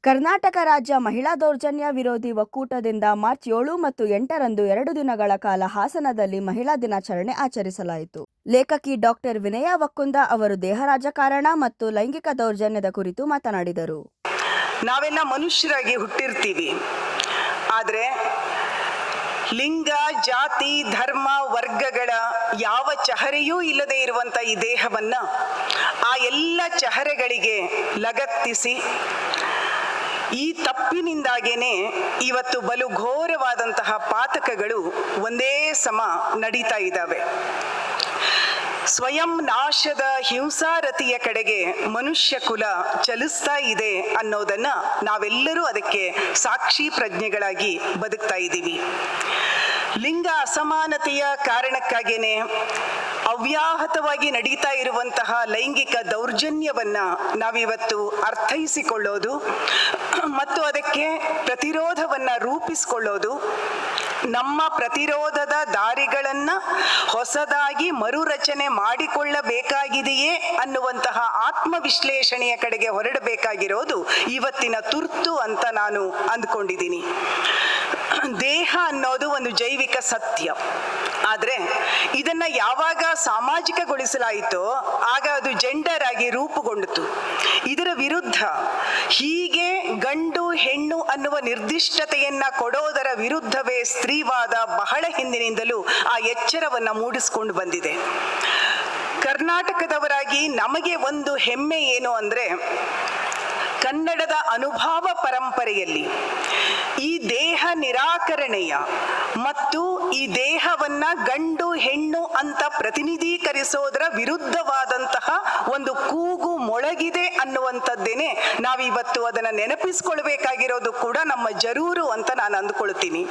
ಕರ್ನಾಟಕ ರಾಜ್ಯ ಮಹಿಳಾ ದೌರ್ಜನ್ಯ ವಿರೋಧಿ ಒಕ್ಕೂಟದಿಂದ ಮಾರ್ಚ್ 7 ಮತ್ತು 8ರಂದು 2 ದಿನಗಳ ಕಾಲ ಹಾಸನದಲ್ಲಿ ಮಹಿಳಾ ದಿನಾಚರಣೆ ಆಚರಿಸಲಾಯಿತು. ಲೇಖಕಿ ಡಾಕ್ಟರ್ ವಿನಯಾ ವಕ್ಕುಂದ ಅವರು ದೇಹ ರಾಜಕಾರಣ ಮತ್ತು ಲೈಂಗಿಕ ದೌರ್ಜನ್ಯದ ಕುರಿತು ಮಾತನಾಡಿದರು. ನಾವೆಲ್ಲ ಮನುಷ್ಯರಾಗಿ ಹುಟ್ಟಿರ್ತೀವಿ, ಆದರೆ ಲಿಂಗ, ಜಾತಿ, ಧರ್ಮ, ವರ್ಗಗಳ ಯಾವ ಚಹರೆಯೂ ಇಲ್ಲದೆ ಇರುವಂಥ ಈ ದೇಹವನ್ನು ಆ ಎಲ್ಲ ಚಹರೆಗಳಿಗೆ ಲಗತ್ತಿಸಿ ಈ ತಪ್ಪಿನಿಂದಾಗೇನೆ ಇವತ್ತು ಬಲು ಘೋರವಾದಂತಹ ಪಾತಕಗಳು ಒಂದೇ ಸಮ ನಡೀತಾ ಇದ್ದಾವೆ. ಸ್ವಯಂ ನಾಶದ ಹಿಂಸಾರತಿಯ ಕಡೆಗೆ ಮನುಷ್ಯ ಕುಲ ಚಲಿಸ್ತಾ ಇದೆ ಅನ್ನೋದನ್ನ ನಾವೆಲ್ಲರೂ ಅದಕ್ಕೆ ಸಾಕ್ಷಿ ಪ್ರಜ್ಞೆಗಳಾಗಿ ಬದುಕ್ತಾ ಇದ್ದೀವಿ. ಲಿಂಗ ಅಸಮಾನತೆಯ ಕಾರಣಕ್ಕಾಗೇನೆ ಅವ್ಯಾಹತವಾಗಿ ನಡೀತಾ ಇರುವಂತಹ ಲೈಂಗಿಕ ದೌರ್ಜನ್ಯವನ್ನ ನಾವಿವತ್ತು ಅರ್ಥೈಸಿಕೊಳ್ಳೋದು ಮತ್ತು ಅದಕ್ಕೆ ಪ್ರತಿರೋಧವನ್ನ ರೂಪಿಸಿಕೊಳ್ಳೋದು, ನಮ್ಮ ಪ್ರತಿರೋಧದ ದಾರಿಗಳನ್ನ ಹೊಸದಾಗಿ ಮರುರಚನೆ ಮಾಡಿಕೊಳ್ಳಬೇಕಾಗಿದೆಯೇ ಅನ್ನುವಂತಹ ಆತ್ಮವಿಶ್ಲೇಷಣೆಯ ಕಡೆಗೆ ಹೊರಡಬೇಕಾಗಿರೋದು ಇವತ್ತಿನ ತುರ್ತು ಅಂತ ನಾನು ಅಂದ್ಕೊಂಡಿದ್ದೀನಿ. ದೇಹ ಅನ್ನೋದು ಒಂದು ಜೈವಿಕ ಸತ್ಯ, ಆದರೆ ಇದನ್ನ ಯಾವಾಗ ಸಾಮಾಜಿಕಗೊಳಿಸಲಾಯಿತೋ ಆಗ ಅದು ಜೆಂಡರ್ ಆಗಿ ರೂಪುಗೊಂಡಿತು. ಇದರ ವಿರುದ್ಧ ಹೀಗೆ ಗಂಡು ಹೆಣ್ಣು ಅನ್ನುವ ನಿರ್ದಿಷ್ಟತೆಯನ್ನ ಕೊಡೋದರ ವಿರುದ್ಧವೇ ಸ್ತ್ರೀವಾದ ಬಹಳ ಹಿಂದಿನಿಂದಲೂ ಆ ಎಚ್ಚರವನ್ನ ಮೂಡಿಸಿಕೊಂಡು ಬಂದಿದೆ. ಕರ್ನಾಟಕದವರಾಗಿ ನಮಗೆ ಒಂದು ಹೆಮ್ಮೆ ಏನು ಅಂದ್ರೆ, ಕನ್ನಡದ ಅನುಭವ ಪರಂಪರೆಯಲ್ಲಿ ಈ ದೇಹ ನಿರಾಕರಣೆಯ ಮತ್ತು ಈ ದೇಹವನ್ನ ಗಂಡು ಹೆಣ್ಣು ಅಂತ ಪ್ರತಿನಿಧೀಕರಿಸೋದರ ವಿರುದ್ಧವಾದಂತಹ ಒಂದು ಕೂಗು ಮೊಳಗಿದೆ ಅನ್ನುವಂಥದ್ದೇನೆ ನಾವಿವತ್ತು ಅದನ್ನ ನೆನಪಿಸ್ಕೊಳ್ಬೇಕಾಗಿರೋದು ಕೂಡ ನಮ್ಮ ಜರೂರು ಅಂತ ನಾನು ಅಂದ್ಕೊಳ್ತೀನಿ.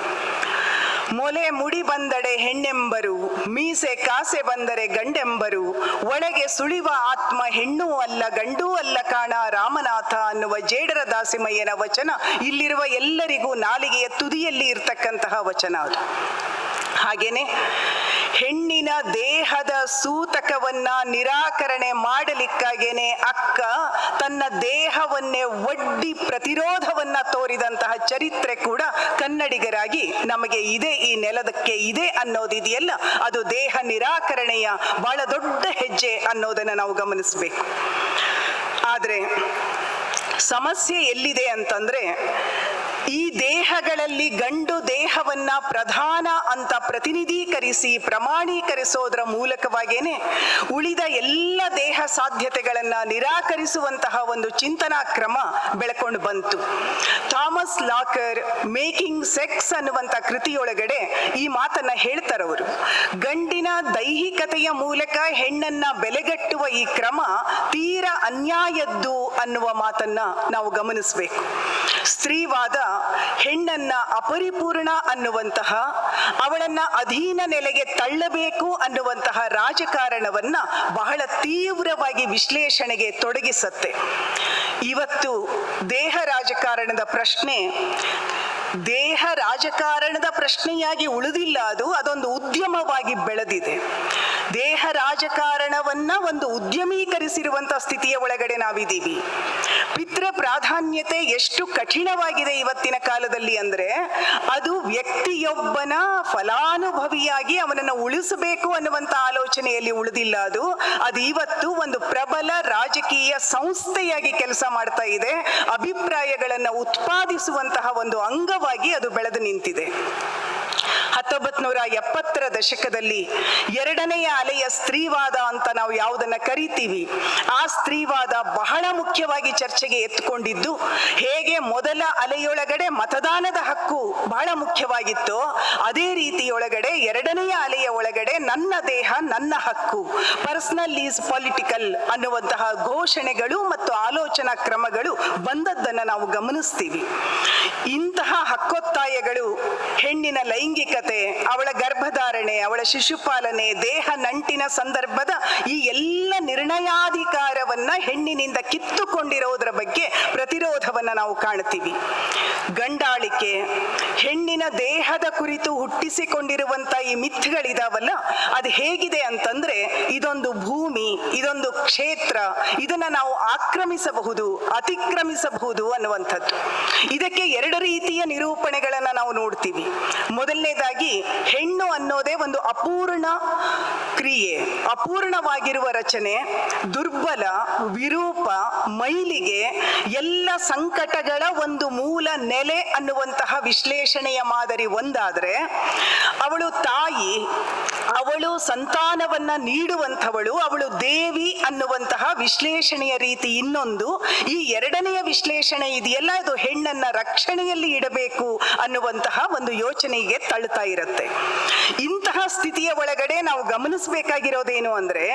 ಮೊಲೆ ಮುಡಿ ಬಂದಡೆ ಹೆಣ್ಣೆಂಬರು, ಮೀಸೆ ಕಾಸೆ ಬಂದರೆ ಗಂಡೆಂಬರು, ಒಳಗೆ ಸುಳಿವ ಆತ್ಮ ಹೆಣ್ಣೂ ಅಲ್ಲ ಗಂಡೂ ಅಲ್ಲ ಕಾಣ ರಾಮನಾಥ ಅನ್ನುವ ಜೇಡರ ದಾಸಿಮಯ್ಯನ ವಚನ ಇಲ್ಲಿರುವ ಎಲ್ಲರಿಗೂ ನಾಲಿಗೆಯ ತುದಿಯಲ್ಲಿ ಇರ್ತಕ್ಕಂತಹ ವಚನ ಅದು. ಹಾಗೇನೆ ಹೆಣ್ಣಿನ ದೇಹದ ಸೂತಕವನ್ನ ನಿರಾಕರಣೆ ಮಾಡಲಿಕ್ಕಾಗೇನೆ ಅಕ್ಕ ತನ್ನ ದೇಹವನ್ನೇ ಒಡ್ಡಿ ಪ್ರತಿರೋಧವನ್ನ ತೋರಿದಂತಹ ಚರಿತ್ರೆ ಕೂಡ ಕನ್ನಡಿಗರಾಗಿ ನಮಗೆ ಇದೆ, ಈ ನೆಲದಕ್ಕೆ ಇದೆ ಅನ್ನೋದಿದೆಯಲ್ಲ, ಅದು ದೇಹ ನಿರಾಕರಣೆಯ ಬಹಳ ದೊಡ್ಡ ಹೆಜ್ಜೆ ಅನ್ನೋದನ್ನ ನಾವು ಗಮನಿಸಬೇಕು. ಆದರೆ ಸಮಸ್ಯೆ ಎಲ್ಲಿದೆ ಅಂತಂದ್ರೆ, ಈ ದೇಹಗಳಲ್ಲಿ ಗಂಡು ದೇಹವನ್ನ ಪ್ರಧಾನ ಅಂತ ಪ್ರತಿನಿಧೀಕರಿಸಿ ಪ್ರಮಾಣೀಕರಿಸೋದ್ರ ಮೂಲಕವಾಗೇನೆ ಉಳಿದ ಎಲ್ಲ ದೇಹ ಸಾಧ್ಯತೆಗಳನ್ನ ನಿರಾಕರಿಸುವಂತಹ ಒಂದು ಚಿಂತನಾ ಕ್ರಮ ಬೆಳಕೊಂಡು ಬಂತು. ಥಾಮಸ್ ಲಾಕರ್ ಮೇಕಿಂಗ್ ಸೆಕ್ಸ್ ಅನ್ನುವಂಥ ಕೃತಿಯೊಳಗಡೆ ಈ ಮಾತನ್ನ ಹೇಳ್ತಾರವರು. ಗಂಡಿನ ದೈಹಿಕತೆಯ ಮೂಲಕ ಹೆಣ್ಣನ್ನ ಬೆಲೆಗಟ್ಟುವ ಈ ಕ್ರಮ ತೀರ ಅನ್ಯಾಯದ್ದು ಅನ್ನುವ ಮಾತನ್ನ ನಾವು ಗಮನಿಸಬೇಕು. ಸ್ತ್ರೀವಾದ ಹೆಣ್ಣನ್ನ ಅಪರಿಪೂರ್ಣ ಅನ್ನುವಂತಹ, ಅವಳನ್ನ ಅಧೀನ ನೆಲೆಗೆ ತಳ್ಳಬೇಕು ಅನ್ನುವಂತಹ ರಾಜಕಾರಣವನ್ನ ಬಹಳ ತೀವ್ರವಾಗಿ ವಿಶ್ಲೇಷಣೆಗೆ ತೊಡಗಿಸತ್ತೆ. ಇವತ್ತು ದೇಹ ರಾಜಕಾರಣದ ಪ್ರಶ್ನೆ ದೇಹ ರಾಜಕಾರಣದ ಪ್ರಶ್ನೆಯಾಗಿ ಉಳಿದಿಲ್ಲ, ಅದೊಂದು ಉದ್ಯಮವಾಗಿ ಬೆಳೆದಿದೆ. ದೇಹ ರಾಜಕಾರಣವನ್ನ ಒಂದು ಉದ್ಯಮೀಕರಿಸಿರುವಂತಹ ಸ್ಥಿತಿಯ ಒಳಗಡೆ ನಾವಿದ್ದೀವಿ. ಪಿತೃ ಪ್ರಾಧಾನ್ಯತೆ ಎಷ್ಟು ಕಠಿಣವಾಗಿದೆ ಇವತ್ತಿನ ಕಾಲದಲ್ಲಿ ಅಂದ್ರೆ, ಅದು ವ್ಯಕ್ತಿಯೊಬ್ಬನ ಫಲಾನುಭವಿಯಾಗಿ ಅವನನ್ನು ಉಳಿಸಬೇಕು ಅನ್ನುವಂತ ಆಲೋಚನೆಯಲ್ಲಿ ಉಳಿದಿಲ್ಲ. ಅದು ಇವತ್ತು ಒಂದು ಪ್ರಬಲ ರಾಜಕೀಯ ಸಂಸ್ಥೆಯಾಗಿ ಕೆಲಸ ಮಾಡ್ತಾ ಇದೆ. ಅಭಿಪ್ರಾಯಗಳನ್ನ ಉತ್ಪಾದಿಸುವಂತಹ ಒಂದು ಅಂಗವಾಗಿ ಅದು ಬೆಳೆದು ನಿಂತಿದೆ. 1970ರ ದಶಕದಲ್ಲಿ ಎರಡನೆಯ ಅಲೆಯ ಸ್ತ್ರೀವಾದ ಅಂತ ನಾವು ಯಾವುದನ್ನ ಕರಿತೀವಿ, ಆ ಸ್ತ್ರೀವಾದ ಬಹಳ ಮುಖ್ಯವಾಗಿ ಚರ್ಚೆಗೆ ಎತ್ತುಕೊಂಡಿದ್ದು, ಹೇಗೆ ಮೊದಲ ಅಲೆಯೊಳಗಡೆ ಮತದಾನದ ಹಕ್ಕು ಬಹಳ ಮುಖ್ಯವಾಗಿತ್ತು, ಅದೇ ರೀತಿಯೊಳಗಡೆ ಎರಡನೆಯ ಅಲೆಯ ಒಳಗಡೆ ನನ್ನ ದೇಹ ನನ್ನ ಹಕ್ಕು, ಪರ್ಸನಲ್ ಈಸ್ ಪೊಲಿಟಿಕಲ್ ಅನ್ನುವಂತಹ ಘೋಷಣೆಗಳು ಮತ್ತು ಆಲೋಚನಾ ಕ್ರಮಗಳು ಬಂದದ್ದನ್ನು ನಾವು ಗಮನಿಸ್ತೀವಿ. ಇಂತಹ ಹಕ್ಕೊತ್ತಾಯಗಳು ಹೆಣ್ಣಿನ ಲೈಂಗಿಕತೆ, ಅವಳ ಗರ್ಭಧಾರಣೆ, ಅವಳ ಶಿಶುಪಾಲನೆ, ದೇಹ ನಂಟಿನ ಸಂದರ್ಭದ ಈ ಎಲ್ಲ ನಿರ್ಣಯಾಧಿಕಾರವನ್ನ ಹೆಣ್ಣಿನಿಂದ ಕಿತ್ತುಕೊಂಡಿರೋದ್ರ ಬಗ್ಗೆ ಪ್ರತಿರೋಧವನ್ನ ನಾವು ಕಾಣ್ತೀವಿ. ಗಂಡಾಳಿಕೆ, ಹೆಣ್ಣಿನ ದೇಹದ ಕುರಿತು ಹುಟ್ಟಿಸಿಕೊಂಡಿರುವಂತ ಈ ಮಿಥ್ಗಳಿದಾವಲ್ಲ, ಅದು ಹೇಗಿದೆ ಅಂತಂದ್ರೆ ಇದೊಂದು ಭೂಮಿ, ಇದೊಂದು ಕ್ಷೇತ್ರ, ಇದನ್ನ ನಾವು ಆಕ್ರಮಿಸಬಹುದು, ಅತಿಕ್ರಮಿಸಬಹುದು ಅನ್ನುವಂಥದ್ದು. ಇದಕ್ಕೆ ಎರಡು ರೀತಿಯ ನಿರೂಪಣೆಗಳನ್ನ ನಾವು ನೋಡ್ತೀವಿ. ಮೊದಲನೇದಾಗಿ, ಹೆಣ್ಣು ಅನ್ನೋದೇ ಒಂದು ಅಪೂರ್ಣ ಕ್ರಿಯೆ, ಅಪೂರ್ಣವಾಗಿರುವ ರಚನೆ, ದುರ್ಬಲ, ವಿರೂಪ, ಮೈಲಿಗೆ, ಎಲ್ಲ ಸಂಕಟಗಳ ಒಂದು ಮೂಲ ನೆಲೆ ಅನ್ನುವಂತಹ ವಿಶ್ಲೇಷಣೆಯ ಮಾದರಿ ಒಂದಾದ್ರೆ, ಅವಳು ತಾಯಿ, ಅವಳು ಸಂತಾನವನ್ನ ನೀಡುವಂಥವಳು, ಅವಳು ದೇವಿ ಅನ್ನುವಂತಹ ವಿಶ್ಲೇಷಣೆಯ ರೀತಿ ಇನ್ನೊಂದು. ಈ ಎರಡನೆಯ ವಿಶ್ಲೇಷಣೆ ಇದೆಯಲ್ಲ, ಅದು ಹೆಣ್ಣನ್ನ ರಕ್ಷಣೆಯಲ್ಲಿ ಇಡಬೇಕು ಅನ್ನುವಂತಹ ಒಂದು ಯೋಚನೆಗೆ ತಳ್ತಾ ಇರುತ್ತೆ. ಇಂತಹ ಸ್ಥಿತಿಯ ಒಳಗಡೆ ನಾವು ಗಮನಿಸಬೇಕಾಗಿರೋದೇನು ಅಂದ್ರೆ,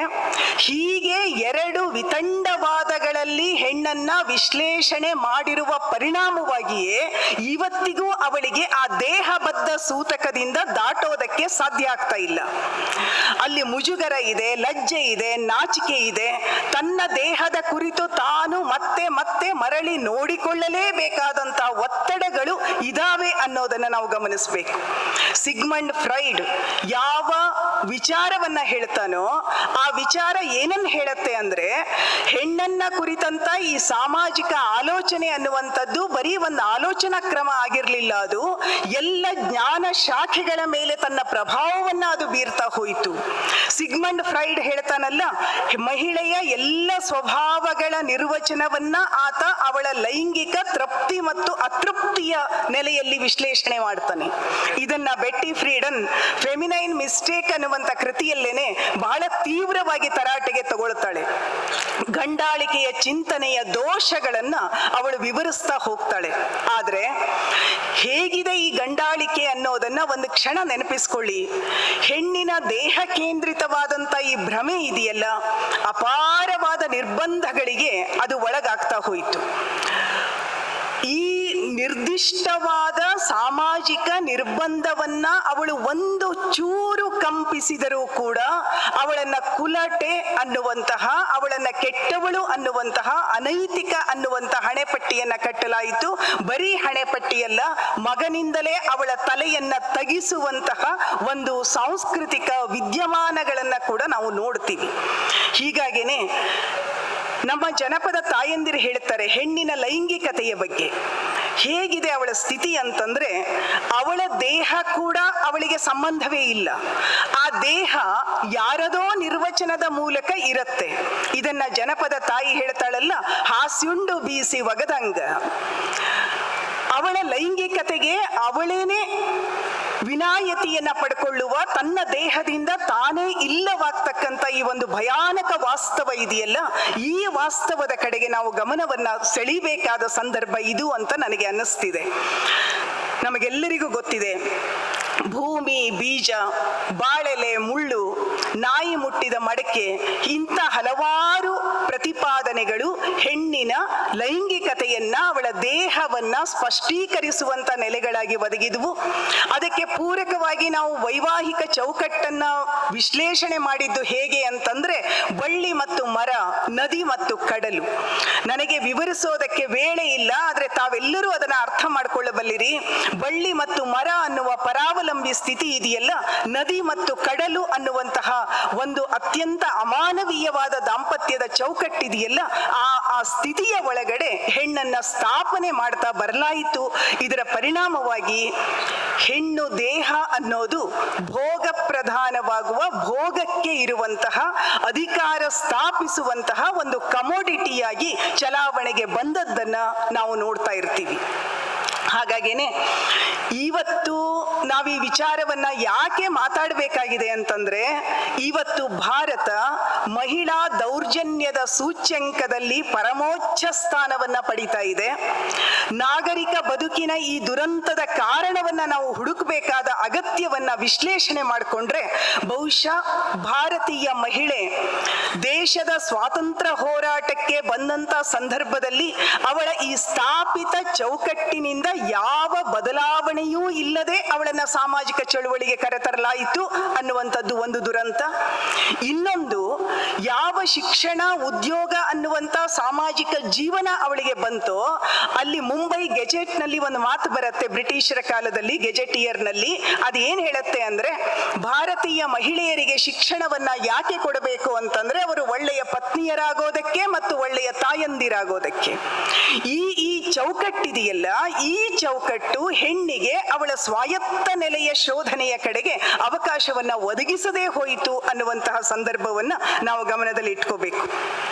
ಹೀಗೆ ಎರಡು ವಿತಂಡವಾದಗಳಲ್ಲಿ ಹೆಣ್ಣನ್ನ ವಿಶ್ಲೇಷಣೆ ಮಾಡಿರುವ ಪರಿಣಾಮವಾಗಿಯೇ ಇವತ್ತಿಗೂ ಅವಳಿಗೆ ಆ ದೇಹಬದ್ಧ ಸೂತಕದಿಂದ ದಾಟೋದಕ್ಕೆ ಸಾಧ್ಯ ಆಗ್ತಾ ಇಲ್ಲ. ಅಲ್ಲಿ ಮುಜುಗರ ಇದೆ, ಲಜ್ಜೆ ಇದೆ, ನಾಚಿಕೆ ಇದೆ, ತನ್ನ ದೇಹದ ಕುರಿತು ತಾನು ಮತ್ತೆ ಮತ್ತೆ ಮರಳಿ ನೋಡಿಕೊಳ್ಳಲೇಬೇಕಾದಂತಹ ಒತ್ತಡಗಳು ಇದಾವೆ ಅನ್ನೋದನ್ನ ನಾವು ಗಮನಿಸಬೇಕು. ಸಿಗ್ಮಂಡ್ ಫ್ರೈಡ್ ಯಾವ ವಿಚಾರವನ್ನ ಹೇಳ್ತಾನೋ ಆ ವಿಚಾರ ಏನನ್ನ ಹೇಳುತ್ತೆ ಅಂದ್ರೆ, ಹೆಣ್ಣನ್ನ ಕುರಿತಂತ ಈ ಸಾಮಾಜಿಕ ಆಲೋಚನೆ ಅನ್ನುವಂಥದ್ದು ಬರೀ ಒಂದು ಆಲೋಚನಾ ಕ್ರಮ ಆಗಿರ್ಲಿಲ್ಲ, ಅದು ಎಲ್ಲ ಜ್ಞಾನ ಶಾಖೆಗಳ ಮೇಲೆ ತನ್ನ ಪ್ರಭಾವವನ್ನ ಅದು ಬೀರ್ತಾ ಹೋಯಿತು. ಸಿಗ್ಮಂಡ್ ಫ್ರೈಡ್ ಹೇಳ್ತಾನಲ್ಲ, ಮಹಿಳೆಯ ಎಲ್ಲ ಸ್ವಭಾವಗಳ ನಿರ್ವಚನವನ್ನ ಆತ ಅವಳ ಲೈಂಗಿಕ ತೃಪ್ತಿ ಮತ್ತು ಅತೃಪ್ತಿಯ ನೆಲೆಯಲ್ಲಿ ವಿಶ್ಲೇಷಣೆ ಮಾಡ್ತಾನೆ. ಇದನ್ನ ಬೆಟ್ಟಿ ಫ್ರೀಡನ್ ಫೆಮಿನೈನ್ ಮಿಸ್ಟೇಕ್ ಅನ್ನುವಂತ ಕೃತಿಯಲ್ಲೇನೆ ಬಹಳ ತೀವ್ರವಾಗಿ ತರಾಟೆಗೆ ತಗೊಳ್ತಾಳೆ. ಗಂಡಾಳಿಕೆಯ ಚಿಂತನೆಯ ದೋಷಗಳನ್ನ ಅವಳು ವಿವರಿಸ್ತಾ ಹೋಗ್ತಾಳೆ. ಆದ್ರೆ ಹೇಗಿದೆ ಈ ಗಂಡಾಳಿಕೆ ಅನ್ನೋದನ್ನ ಒಂದು ಕ್ಷಣ ನೆನಪಿಸ್ಕೊಳ್ಳಿ. ಹೆಣ್ಣಿನ ದೇಹ ಕೇಂದ್ರಿತವಾದಂತ ಈ ಭ್ರಮೆ ಇದೆಯಲ್ಲ, ಅಪಾರವಾದ ನಿರ್ಬಂಧಗಳಿಗೆ ಅದು ಒಳಗಾಗ್ತಾ ಹೋಯಿತು. ಈ ನಿರ್ದಿಷ್ಟವಾದ ಸಾಮಾಜಿಕ ನಿರ್ಬಂಧವನ್ನ ಅವಳು ಒಂದು ಚೂರು ಕಂಪಿಸಿದರೂ ಕೂಡ ಅವಳನ್ನ ಕುಲಟೆ ಅನ್ನುವಂತಹ, ಅವಳನ್ನ ಕೆಟ್ಟವಳು ಅನ್ನುವಂತಹ, ಅನೈತಿಕ ಅನ್ನುವಂತಹ ಹಣೆಪಟ್ಟಿಯನ್ನ ಕಟ್ಟಲಾಯಿತು. ಬರೀ ಹಣೆಪಟ್ಟಿಯಲ್ಲ, ಮಗನಿಂದಲೇ ಅವಳ ತಲೆಯನ್ನ ತಗ್ಗಿಸುವಂತಹ ಒಂದು ಸಾಂಸ್ಕೃತಿಕ ವಿದ್ಯಮಾನಗಳನ್ನ ಕೂಡ ನಾವು ನೋಡ್ತೀವಿ. ಹೀಗಾಗೇನೆ ನಮ್ಮ ಜನಪದ ತಾಯಂದಿರು ಹೇಳ್ತಾರೆ ಹೆಣ್ಣಿನ ಲೈಂಗಿಕತೆಯ ಬಗ್ಗೆ. ಹೇಗಿದೆ ಅವಳ ಸ್ಥಿತಿ ಅಂತಂದ್ರೆ, ಅವಳ ದೇಹ ಕೂಡ ಅವಳಿಗೆ ಸಂಬಂಧವೇ ಇಲ್ಲ. ಆ ದೇಹ ಯಾರದೋ ನಿರ್ವಚನದ ಮೂಲಕ ಇರುತ್ತೆ. ಇದನ್ನ ಜನಪದ ತಾಯಿ ಹೇಳ್ತಾಳಲ್ಲ, ಹಾಸ್ಯುಂಡು ಬೀಸಿ ಒಗದಂಗ. ಅವಳ ಲೈಂಗಿಕತೆಗೆ ಅವಳೇನೆ ವಿನಾಯತಿಯನ್ನ ಪಡ್ಕೊಳ್ಳುವ, ತನ್ನ ದೇಹದಿಂದ ತಾನೇ ಇಲ್ಲವಾಗ್ತಕ್ಕಂಥ ಈ ಒಂದು ಭಯಾನಕ ವಾಸ್ತವ ಇದೆಯಲ್ಲ, ಈ ವಾಸ್ತವದ ಕಡೆಗೆ ನಾವು ಗಮನವನ್ನ ಸೆಳಿಬೇಕಾದ ಸಂದರ್ಭ ಇದು ಅಂತ ನನಗೆ ಅನ್ನಿಸ್ತಿದೆ. ನಮಗೆಲ್ಲರಿಗೂ ಗೊತ್ತಿದೆ, ಭೂಮಿ ಬೀಜ, ಬಾಳೆಲೆ ಮುಳ್ಳು, ನಾಯಿ ಮುಟ್ಟಿದ ಮಡಕೆ, ಇಂಥ ಹಲವಾರು ಪ್ರತಿಪಾದನೆಗಳು ಹೆಣ್ಣಿನ ಲೈಂಗಿಕತೆಯನ್ನ, ಅವಳ ದೇಹವನ್ನ ಸ್ಪಷ್ಟೀಕರಿಸುವಂತ ನೆಲೆಗಳಾಗಿ ಒದಗಿದ್ವು. ಅದಕ್ಕೆ ಪೂರಕವಾಗಿ ನಾವು ವೈವಾಹಿಕ ಚೌಕಟ್ಟನ್ನ ವಿಶ್ಲೇಷಣೆ ಮಾಡಿದ್ದು ಹೇಗೆ ಅಂತಂದ್ರೆ, ಬಳ್ಳಿ ಮತ್ತು ಮರ, ನದಿ ಮತ್ತು ಕಡಲು. ನನಗೆ ವಿವರಿಸೋದಕ್ಕೆ ವೇಳೆ ಇಲ್ಲ, ಆದ್ರೆ ತಾವೆಲ್ಲರೂ ಅದನ್ನ ಅರ್ಥ ಮಾಡ್ಕೊಳ್ಳಬಲ್ಲಿರಿ. ಬಳ್ಳಿ ಮತ್ತು ಮರ ಅನ್ನುವ ಪರಾವಲಂಬಿ ಸ್ಥಿತಿ ಇದೆಯಲ್ಲ, ನದಿ ಮತ್ತು ಕಡಲು ಅನ್ನುವಂತಹ ಒಂದು ಅತ್ಯಂತ ಅಮಾನವೀಯವಾದ ದಾಂಪತ್ಯದ ಚೌಕಟ್ಟಿದೆಯಲ್ಲ, ಆ ಸ್ಥಿತಿಯ ಒಳಗಡೆ ಹೆಣ್ಣನ್ನ ಸ್ಥಾಪನೆ ಮಾಡ್ತಾ ಬರಲಾಯಿತು. ಇದರ ಪರಿಣಾಮವಾಗಿ ಹೆಣ್ಣು ದೇಹ ಅನ್ನೋದು ಭೋಗ ಪ್ರಧಾನವಾಗುವ, ಭೋಗಕ್ಕೆ ಇರುವಂತಹ ಅಧಿಕಾರ ಸ್ಥಾಪಿಸುವಂತಹ ಒಂದು ಕಮೋಡಿಟಿಯಾಗಿ ಚಲಾವಣೆಗೆ ಬಂದದ್ದನ್ನ ನಾವು ನೋಡ್ತಾ ಇರ್ತೀವಿ. ಹಾಗಾಗೇನೆ ಇವತ್ತು ನಾವು ಈ ವಿಚಾರವನ್ನ ಯಾಕೆ ಮಾತಾಡಬೇಕಾಗಿದೆ ಅಂತಂದ್ರೆ, ಇವತ್ತು ಭಾರತ ಮಹಿಳಾ ದೌರ್ಜನ್ಯದ ಸೂಚ್ಯಂಕದಲ್ಲಿ ಪರಮೋಚ್ಚ ಸ್ಥಾನವನ್ನ ಪಡಿತಾ ಇದೆ. ನಾಗರಿಕ ಬದುಕಿನ ಈ ದುರಂತದ ಕಾರಣವನ್ನ ನಾವು ಹುಡುಕಬೇಕಾದ ಅಗತ್ಯವನ್ನ ವಿಶ್ಲೇಷಣೆ ಮಾಡಿಕೊಂಡ್ರೆ ಬಹುಶಃ ಭಾರತೀಯ ಮಹಿಳೆ ದೇಶದ ಸ್ವಾತಂತ್ರ್ಯ ಹೋರಾಟಕ್ಕೆ ಬಂದಂತ ಸಂದರ್ಭದಲ್ಲಿ ಅವಳ ಈ ಸ್ಥಾಪಿತ ಚೌಕಟ್ಟಿನಿಂದ ಯಾವ ಬದಲಾವಣೆಯೂ ಇಲ್ಲದೆ ಅವಳನ್ನ ಸಾಮಾಜಿಕ ಚಳುವಳಿಗೆ ಕರೆತರಲಾಯಿತು ಅನ್ನುವಂಥದ್ದು ಒಂದು ದುರಂತ. ಇನ್ನೊಂದು, ಯಾವ ಶಿಕ್ಷಣ ಉದ್ಯೋಗ ಅನ್ನುವಂತ ಸಾಮಾಜಿಕ ಜೀವನ ಅವಳಿಗೆ ಬಂತೋ ಅಲ್ಲಿ ಮುಂಬೈ ಗೆಜೆಟ್ ನಲ್ಲಿ ಒಂದು ಮಾತು ಬರುತ್ತೆ, ಬ್ರಿಟಿಷರ ಕಾಲದಲ್ಲಿ ಗೆಜೆಟಿಯರ್ ನಲ್ಲಿ. ಅದು ಏನ್ ಹೇಳುತ್ತೆ ಅಂದ್ರೆ, ಭಾರತೀಯ ಮಹಿಳೆಯರಿಗೆ ಶಿಕ್ಷಣವನ್ನ ಯಾಕೆ ಕೊಡಬೇಕು ಅಂತಂದ್ರೆ ಅವರು ಒಳ್ಳೆಯ ಪತ್ನಿಯರಾಗೋದಕ್ಕೆ ಮತ್ತು ಒಳ್ಳೆಯ ತಾಯಂದಿರಾಗೋದಕ್ಕೆ. ಈ ಚೌಕಟ್ಟಿದೆಯಲ್ಲ, ಈ ಚೌಕಟ್ಟು ಹೆಣ್ಣಿಗೆ ಅವಳ ಸ್ವಾಯತ್ತ ನೆಲೆಯ ಶೋಧನೆಯ ಕಡೆಗೆ ಅವಕಾಶವನ್ನ ಒದಗಿಸದೇ ಹೋಯಿತು ಅನ್ನುವಂತಹ ಸಂದರ್ಭವನ್ನ ನಾವು ಗಮನದಲ್ಲಿ ಇಟ್ಕೋಬೇಕು.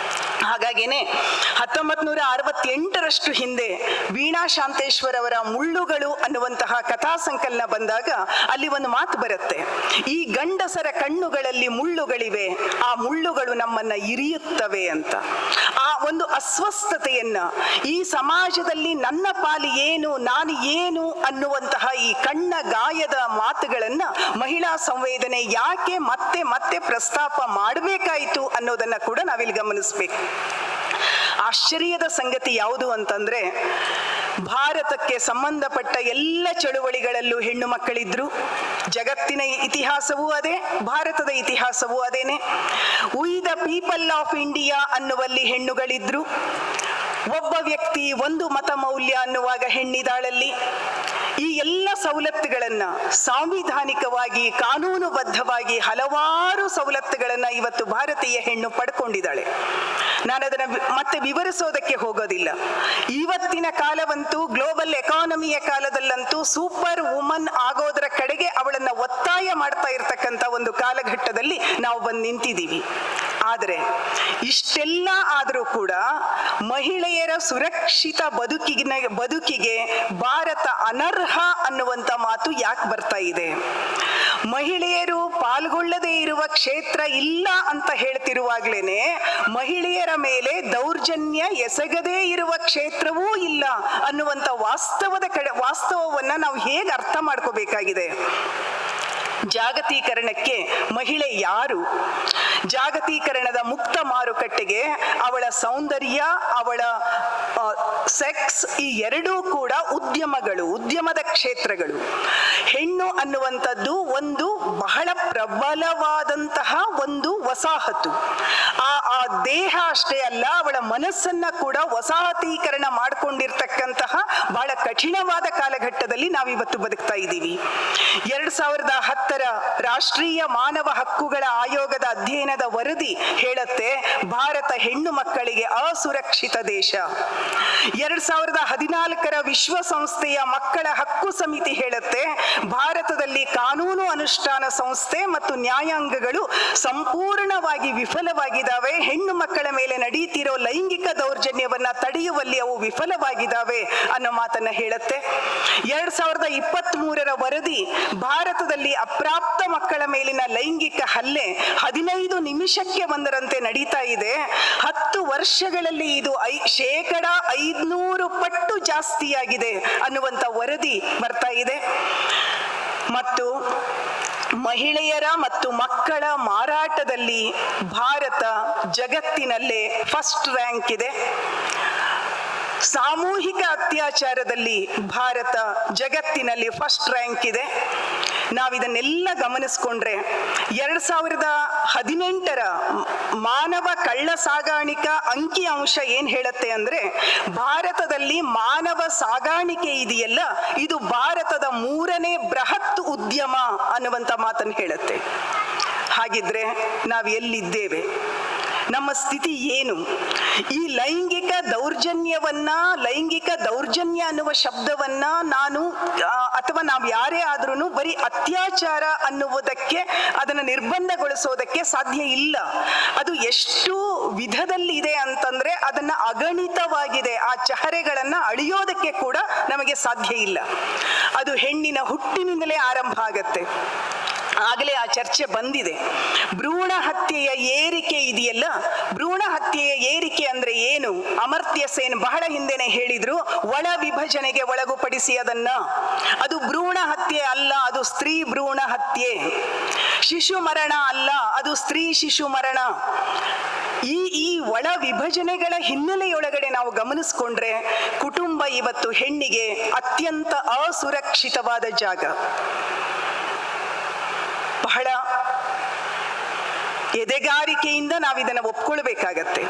ಹಾಗಾಗೇನೆ 1968ರಷ್ಟು ಹಿಂದೆ ವೀಣಾ ಶಾಂತೇಶ್ವರ್ ಅವರ ಮುಳ್ಳುಗಳು ಅನ್ನುವಂತಹ ಕಥಾ ಸಂಕಲನ ಬಂದಾಗ ಅಲ್ಲಿ ಒಂದು ಮಾತು ಬರುತ್ತೆ, ಈ ಗಂಡಸರ ಕಣ್ಣುಗಳಲ್ಲಿ ಮುಳ್ಳುಗಳಿವೆ, ಆ ಮುಳ್ಳುಗಳು ನಮ್ಮನ್ನ ಇರಿಯುತ್ತವೆ ಅಂತ. ಆ ಒಂದು ಅಸ್ವಸ್ಥತೆಯನ್ನ, ಈ ಸಮಾಜದಲ್ಲಿ ನನ್ನ ಪಾಲಿ ಏನು, ನಾನು ಏನು ಅನ್ನುವಂತಹ ಈ ಕಣ್ಣ ಗಾಯದ ಮಾತುಗಳನ್ನ ಮಹಿಳಾ ಸಂವೇದನೆ ಯಾಕೆ ಮತ್ತೆ ಮತ್ತೆ ಪ್ರಸ್ತಾಪ ಮಾಡಬೇಕಾಯಿತು ಅನ್ನೋದನ್ನ ಕೂಡ ನಾವಿಲ್ಲಿ ಗಮನಿಸಬೇಕು. ಆಶ್ಚರ್ಯದ ಸಂಗತಿ ಯಾವುದು ಅಂತಂದ್ರೆ, ಭಾರತಕ್ಕೆ ಸಂಬಂಧಪಟ್ಟ ಎಲ್ಲ ಚಳುವಳಿಗಳಲ್ಲೂ ಹೆಣ್ಣು ಮಕ್ಕಳಿದ್ರು. ಜಗತ್ತಿನ ಇತಿಹಾಸವೂ ಅದೇ, ಭಾರತದ ಇತಿಹಾಸವೂ ಅದೇನೆ. We the people of India ಅನ್ನುವಲ್ಲಿ ಹೆಣ್ಣುಗಳಿದ್ರು. ಒಬ್ಬ ವ್ಯಕ್ತಿ ಒಂದು ಮತ ಮೌಲ್ಯ ಅನ್ನುವಾಗ ಹೆಣ್ಣಿದಾಳಲ್ಲಿ. ಈ ಎಲ್ಲ ಸವಲತ್ತುಗಳನ್ನ ಸಾಂವಿಧಾನಿಕವಾಗಿ ಕಾನೂನುಬದ್ಧವಾಗಿ ಹಲವಾರು ಸವಲತ್ತುಗಳನ್ನ ಇವತ್ತು ಭಾರತೀಯ ಹೆಣ್ಣು ಪಡ್ಕೊಂಡಿದ್ದಾಳೆ. ನಾನು ಅದನ್ನ ಮತ್ತೆ ವಿವರಿಸೋದಕ್ಕೆ ಹೋಗೋದಿಲ್ಲ. ಇವತ್ತಿನ ಕಾಲವಂತೂ ಗ್ಲೋಬಲ್ ಎಕಾನಮಿಯ ಕಾಲದಲ್ಲಂತೂ ಸೂಪರ್ ವುಮನ್ ಆಗೋದರ ಕಡೆಗೆ ಅವಳನ್ನ ಒತ್ತಾಯ ಮಾಡ್ತಾ ಇರ್ತಕ್ಕಂಥ ಒಂದು ಕಾಲಘಟ್ಟದಲ್ಲಿ ನಾವು ಬಂದು ನಿಂತಿದ್ದೀವಿ. ಆದರೆ ಇಷ್ಟೆಲ್ಲ ಆದರೂ ಕೂಡ ಮಹಿಳೆಯರ ಸುರಕ್ಷಿತ ಬದುಕಿಗೆ ಭಾರತ ಅನರ್ಹ ಅನ್ನುವಂಥ ಮಾತು ಯಾಕೆ ಬರ್ತಾ ಇದೆ? ಮಹಿಳೆಯರು ಪಾಲ್ಗೊಳ್ಳದೇ ಇರುವ ಕ್ಷೇತ್ರ ಇಲ್ಲ ಅಂತ ಹೇಳ್ತಿರುವಾಗ್ಲೇನೆ ಮಹಿಳೆಯರ ಮೇಲೆ ದೌರ್ಜನ್ಯ ಎಸಗದೇ ಇರುವ ಕ್ಷೇತ್ರವೂ ಇಲ್ಲ ಅನ್ನುವಂಥ ವಾಸ್ತವವನ್ನ ನಾವು ಹೇಗೆ ಅರ್ಥ ಮಾಡ್ಕೋಬೇಕಾಗಿದೆ? ಜಾಗತೀಕರಣಕ್ಕೆ ಮಹಿಳೆ ಯಾರು? ಜಾಗತೀಕರಣದ ಮುಕ್ತ ಮಾರುಕಟ್ಟೆಗೆ ಅವಳ ಸೌಂದರ್ಯ, ಅವಳ ಸೆಕ್ಸ್, ಈ ಎರಡೂ ಕೂಡ ಉದ್ಯಮದ ಕ್ಷೇತ್ರಗಳು. ಹೆಣ್ಣು ಅನ್ನುವಂಥದ್ದು ಒಂದು ಬಹಳ ಪ್ರಬಲವಾದಂತಹ ಒಂದು ವಸಾಹತು. ಆ ದೇಹ ಅಷ್ಟೇ ಅಲ್ಲ, ಅವಳ ಮನಸ್ಸನ್ನ ಕೂಡ ವಸಾಹತೀಕರಣ ಮಾಡಿಕೊಂಡಿರ್ತಕ್ಕಂತಹ ಬಹಳ ಕಠಿಣವಾದ ಕಾಲಘಟ್ಟದಲ್ಲಿ ನಾವಿವತ್ತು ಬದುಕ್ತಾ ಇದ್ದೀವಿ. 2010 ರಾಷ್ಟ್ರೀಯ ಮಾನವ ಹಕ್ಕುಗಳ ಆಯೋಗದ ಅಧ್ಯಯನದ ವರದಿ ಹೇಳುತ್ತೆ, ಭಾರತ ಹೆಣ್ಣು ಮಕ್ಕಳಿಗೆ ಅಸುರಕ್ಷಿತ ದೇಶ. 2014 ವಿಶ್ವಸಂಸ್ಥೆಯ ಮಕ್ಕಳ ಹಕ್ಕು ಸಮಿತಿ ಹೇಳುತ್ತೆ, ಭಾರತದಲ್ಲಿ ಕಾನೂನು ಅನುಷ್ಠಾನ ಸಂಸ್ಥೆ ಮತ್ತು ನ್ಯಾಯಾಂಗಗಳು ಸಂಪೂರ್ಣವಾಗಿ ವಿಫಲವಾಗಿದ್ದಾವೆ. ಹೆಣ್ಣು ಮಕ್ಕಳ ಮೇಲೆ ನಡೀತಿರೋ ಲೈಂಗಿಕ ದೌರ್ಜನ್ಯವನ್ನ ತಡೆಯುವಲ್ಲಿ ಅವು ವಿಫಲವಾಗಿದ್ದಾವೆ ಅನ್ನೋ ಮಾತನ್ನ ಹೇಳುತ್ತೆ. 2023 ವರದಿ, ಭಾರತದಲ್ಲಿ ಅಪ್ರಾಪ್ತ ಮಕ್ಕಳ ಮೇಲಿನ ಲೈಂಗಿಕ ಹಲ್ಲೆ 15 ನಿಮಿಷಕ್ಕೆ ಒಂದರಂತೆ ನಡೀತಾ ಇದೆ. 10 ವರ್ಷಗಳಲ್ಲಿ ಇದು 500 ಪಟ್ಟು ಜಾಸ್ತಿಯಾಗಿದೆ ಅನ್ನುವಂಥ ವರದಿ ಬರ್ತಾ ಇದೆ. ಮತ್ತು ಮಹಿಳೆಯರ ಮತ್ತು ಮಕ್ಕಳ ಮಾರಾಟದಲ್ಲಿ ಭಾರತ ಜಗತ್ತಿನಲ್ಲೇ ಫಸ್ಟ್ ರ್ಯಾಂಕ್ ಇದೆ. ಸಾಮೂಹಿಕ ಅತ್ಯಾಚಾರದಲ್ಲಿ ಭಾರತ ಜಗತ್ತಿನಲ್ಲಿ ಫಸ್ಟ್ ರ್ಯಾಂಕ್ ಇದೆ. ನಾವಿದನ್ನೆಲ್ಲ ಗಮನಿಸ್ಕೊಂಡ್ರೆ 2018 ಮಾನವ ಕಳ್ಳ ಸಾಗಾಣಿಕಾ ಅಂಕಿ ಅಂಶ ಏನ್ ಹೇಳುತ್ತೆ ಅಂದ್ರೆ, ಭಾರತದಲ್ಲಿ ಮಾನವ ಸಾಗಾಣಿಕೆ ಇದೆಯಲ್ಲ, ಇದು ಭಾರತದ 3ನೇ ಬೃಹತ್ ಉದ್ಯಮ ಅನ್ನುವಂಥ ಮಾತನ್ನು ಹೇಳುತ್ತೆ. ಹಾಗಿದ್ರೆ ನಾವು ಎಲ್ಲಿದ್ದೇವೆ? ನಮ್ಮ ಸ್ಥಿತಿ ಏನು? ಈ ಲೈಂಗಿಕ ದೌರ್ಜನ್ಯ ಅನ್ನುವ ಶಬ್ದವನ್ನ ಅಥವಾ ನಾವು ಯಾರೇ ಆದ್ರೂ ಬರೀ ಅತ್ಯಾಚಾರ ಅನ್ನುವುದಕ್ಕೆ ಅದನ್ನು ನಿರ್ಬಂಧಗೊಳಿಸೋದಕ್ಕೆ ಸಾಧ್ಯ ಇಲ್ಲ. ಅದು ಎಷ್ಟು ವಿಧದಲ್ಲಿ ಇದೆ ಅಂತಂದ್ರೆ ಅದನ್ನ ಅಗಣಿತವಾಗಿದೆ. ಆ ಚಹರೆಗಳನ್ನ ಅಳಿಯೋದಕ್ಕೆ ಕೂಡ ನಮಗೆ ಸಾಧ್ಯ ಇಲ್ಲ. ಅದು ಹೆಣ್ಣಿನ ಹುಟ್ಟಿನಿಂದಲೇ ಆರಂಭ ಆಗತ್ತೆ. ಆಗಲೇ ಆ ಚರ್ಚೆ ಬಂದಿದೆ. ಭ್ರೂಣ ಹತ್ಯೆಯ ಏರಿಕೆ ಇದೆಯಲ್ಲ, ಭ್ರೂಣ ಹತ್ಯೆಯ ಏರಿಕೆ ಅಂದ್ರೆ ಏನು? ಅಮರ್ತ್ಯ ಸೇನ್ ಬಹಳ ಹಿಂದೆನೆ ಹೇಳಿದ್ರು, ಒಳ ವಿಭಜನೆಗೆ ಒಳಗುಪಡಿಸಿ ಅದನ್ನ. ಅದು ಭ್ರೂಣ ಹತ್ಯೆ ಅಲ್ಲ, ಅದು ಸ್ತ್ರೀ ಭ್ರೂಣ ಹತ್ಯೆ. ಶಿಶು ಮರಣ ಅಲ್ಲ, ಅದು ಸ್ತ್ರೀ ಶಿಶು ಮರಣ. ಈ ಒಳ ವಿಭಜನೆಗಳ ಹಿನ್ನೆಲೆಯೊಳಗಡೆ ನಾವು ಗಮನಿಸ್ಕೊಂಡ್ರೆ ಕುಟುಂಬ ಇವತ್ತು ಹೆಣ್ಣಿಗೆ ಅತ್ಯಂತ ಅಸುರಕ್ಷಿತವಾದ ಜಾಗ. ಬಹಳ ಎದೆಗಾರಿಕೆಯಿಂದ ನಾವಿದನ್ನು ಒಪ್ಕೊಳ್ಬೇಕಾಗತ್ತೆ.